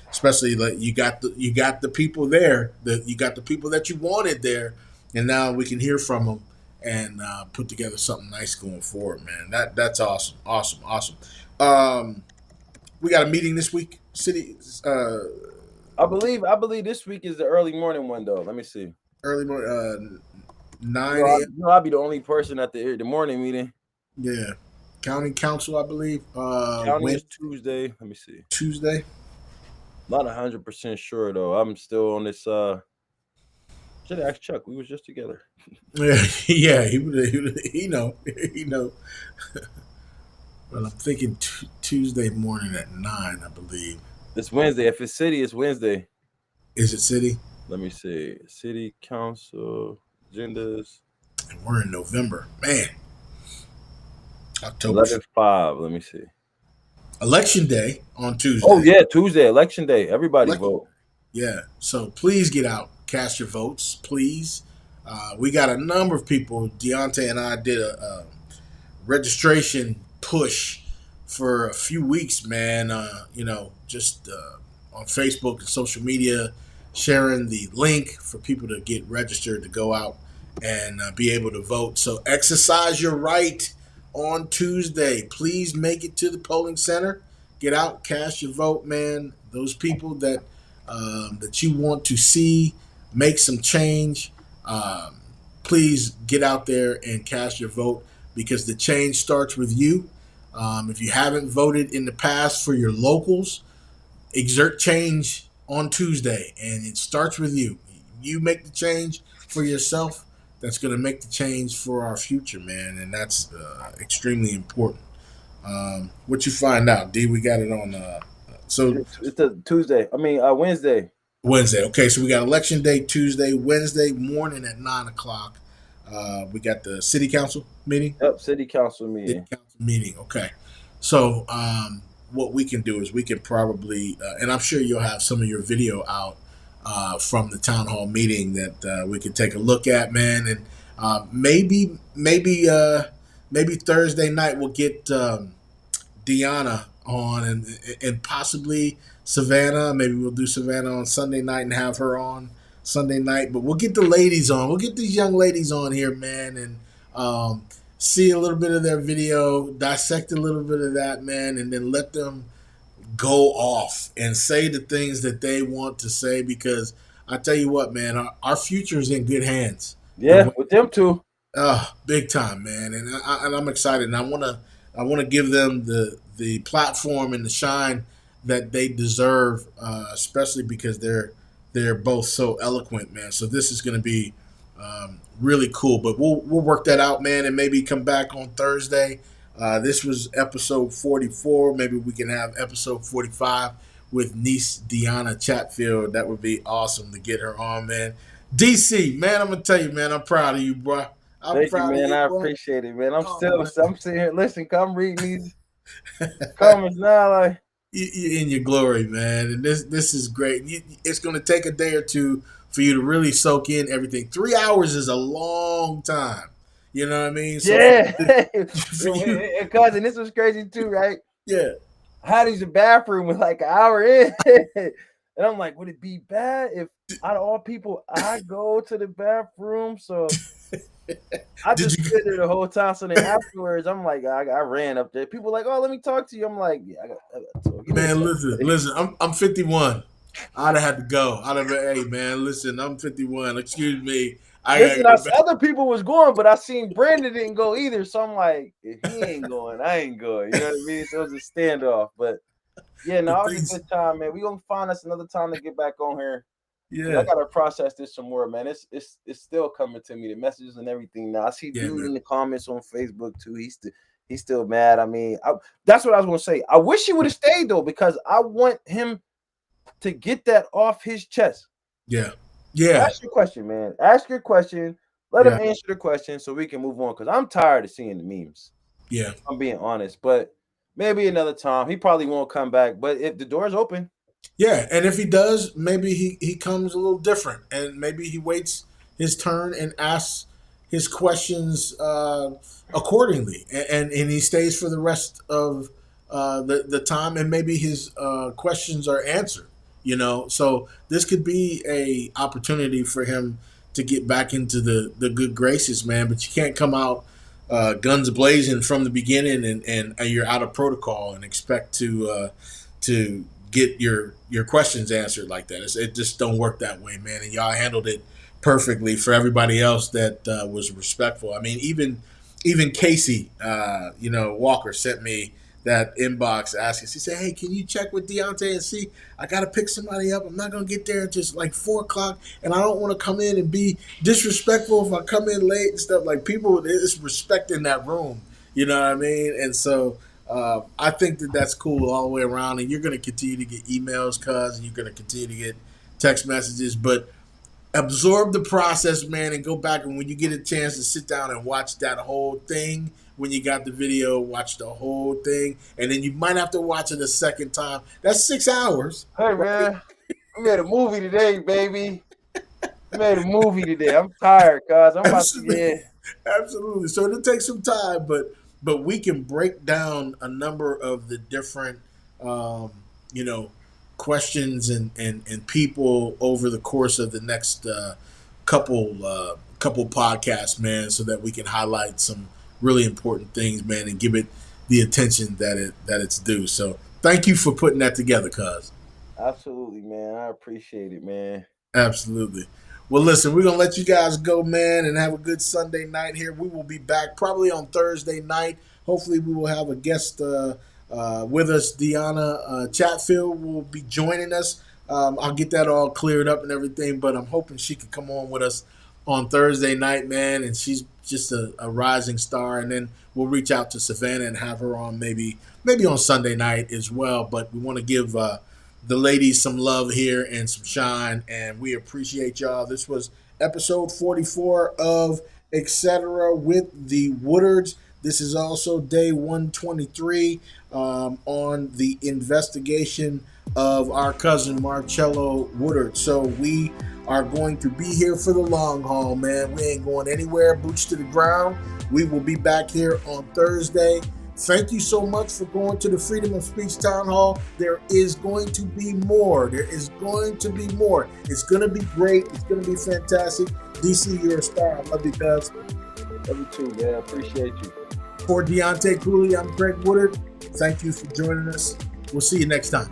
especially like you got the people there, you got the people that you wanted there, and now we can hear from them and put together something nice going forward, man. That's awesome. We got a meeting this week, city. I believe this week is the early morning one though. Let me see. Early morning, 9 a.m. I'll be the only person at the morning meeting. Yeah, county council, I believe. County is Tuesday. Let me see. Tuesday. Not 100% sure though. I'm still on this. Should ask Chuck. We was just together. Yeah, he know. Well, I'm thinking Tuesday morning at 9, I believe. It's Wednesday. If it's city, it's Wednesday. Is it city? Let me see. City council agendas. And we're in November, man. October 11/5. Let me see. election day on Oh Tuesday. yeah, Tuesday, election day. Everybody Election, vote. yeah. So please get out, cast your votes, please. We got a number of people. Deontay and I did a registration push for a few weeks, man. Just on Facebook and social media, sharing the link for people to get registered to go out and be able to vote. So exercise your right on Tuesday. Please make it to the polling center. Get out, cast your vote, man. Those people that you want to see make some change. Please get out there and cast your vote because the change starts with you. If you haven't voted in the past for your locals, exert change on Tuesday, and it starts with you. You make the change for yourself. That's going to make the change for our future, man, and that's extremely important. What you find out, D? We got it on. So It's a Tuesday. I mean, Wednesday. Wednesday. Okay, so we got election day Tuesday, Wednesday morning at 9 o'clock. We got the city council meeting. Yep, city council City meeting. council meeting. Okay, so what we can do is we can probably, and I'm sure you'll have some of your video out from the town hall meeting that we can take a look at, man, and maybe Thursday night we'll get Deanna on and possibly Savannah. Maybe we'll do Savannah on Sunday night and have her on Sunday night. But we'll get the ladies on. We'll get these young ladies on here, man, and see a little bit of their video, dissect a little bit of that, man, and then let them go off and say the things that they want to say because I tell you what, man, our future is in good hands. The Yeah, way with them two. big time, man, and I'm excited, and I want to give them the platform and the shine that they deserve, especially because they're both so eloquent, man. So this is going to be really cool, but we'll work that out, man, and maybe come back on Thursday. This was episode 44. Maybe we can have episode 45 with niece Deanna Chatfield. That would be awesome to get her on, man. DC, man, I'm gonna tell you, man, I'm proud of you, bro. I'm Thank you, proud of man. you, I bro. appreciate it, man. Oh I'm sitting here. Listen, come reading these comments now. Like, you in your glory, man, and this is great. It's going to take a day or two for you to really soak in everything. 3 hours is a long time. You know what I mean? So yeah. for you, And cousin, this was crazy too, right? yeah. I had to use the bathroom with like an hour in. And I'm like, would it be bad if out of all people I go to the bathroom? So I Did just you, stood there the whole time. So then afterwards, I'm like, I ran up there. People were like, oh, let me talk to you. I'm like, yeah, I got to talk. Give me a man? second. Listen. I'm 51. I'd have had to go. I'd have been, hey, man, listen. I'm 51. Excuse me. I gotta Listen, go back. other people was going, but I seen Brandon didn't go either. So I'm like, if he ain't going, I ain't going. You know what I mean? So it was a standoff. But yeah, The no, it was a things, good time, man. We gonna find us another time to get back on here. Cause I yeah, gotta process this some more, man. It's still coming to me, the messages and everything. Now I see yeah, dude man. in the comments on Facebook too. He's still mad. I mean, that's what I was gonna say. I wish he would have stayed though, because I want him to get that off his chest. Yeah, yeah, Ask your question, man. Ask your question. Let him yeah, answer the question so we can move on. Cause I'm tired of seeing the memes. yeah. I'm being honest, but maybe another time. He probably won't come back. But if the door's open, Yeah, and if he does, maybe he comes a little different, and maybe he waits his turn and asks his questions accordingly, and he stays for the rest of the time, and maybe his questions are answered. So this could be a opportunity for him to get back into the good graces, man. But you can't come out guns blazing from the beginning, and you're out of protocol and expect to get your questions answered like that. It just don't work that way, man. And y'all handled it perfectly for everybody else that was respectful. I mean, even Casey, Walker sent me that inbox asking. She said, "Hey, can you check with Deontay and see? I got to pick somebody up. I'm not gonna get there until like 4 o'clock, and I don't want to come in and be disrespectful if I come in late and stuff. Like people, it's respect in that room. You know what I mean? And so I think that that's cool all the way around, and you're going to continue to get emails, cuz, and you're going to continue to get text messages. But absorb the process, man, and go back. And when you get a chance to sit down and watch that whole thing when you got the video, watch the whole thing, and then you might have to watch it a second time. That's 6 hours. Hey man, I made a movie today, baby. I made a movie today. I'm tired, cuz I'm about to Absolutely, absolutely. So it'll take some time, but we can break down a number of the different, um, you know, questions and people over the course of the next couple podcasts, man, so that we can highlight some really important things, man, and give it the attention that it's due. So thank you for putting that together, cuz. absolutely, man. I appreciate it, man. Absolutely. Well, listen, we're going to let you guys go, man, and have a good Sunday night here. We will be back probably on Thursday night. Hopefully, we will have a guest with us. Deanna Chatfield will be joining us. I'll get that all cleared up and everything, but I'm hoping she can come on with us on Thursday night, man, and she's just a rising star. And then we'll reach out to Savannah and have her on maybe on Sunday night as well. But we want to give the ladies some love here and some shine, and we appreciate y'all. This was episode 44 of Etcetera with the Woodards. This is also day 123 on the investigation of our cousin Marcello Woodard. So we are going to be here for the long haul, man. We ain't going anywhere, boots to the ground. We will be back here on Thursday. Thank you so much for going to the Freedom of Speech Town Hall. There is going to be more. There is going to be more. It's going to be great. It's going to be fantastic. DC, you're a star. I love you, guys. Love you too, man. I appreciate you. For Deontay Cooley, I'm Greg Woodard. Thank you for joining us. We'll see you next time.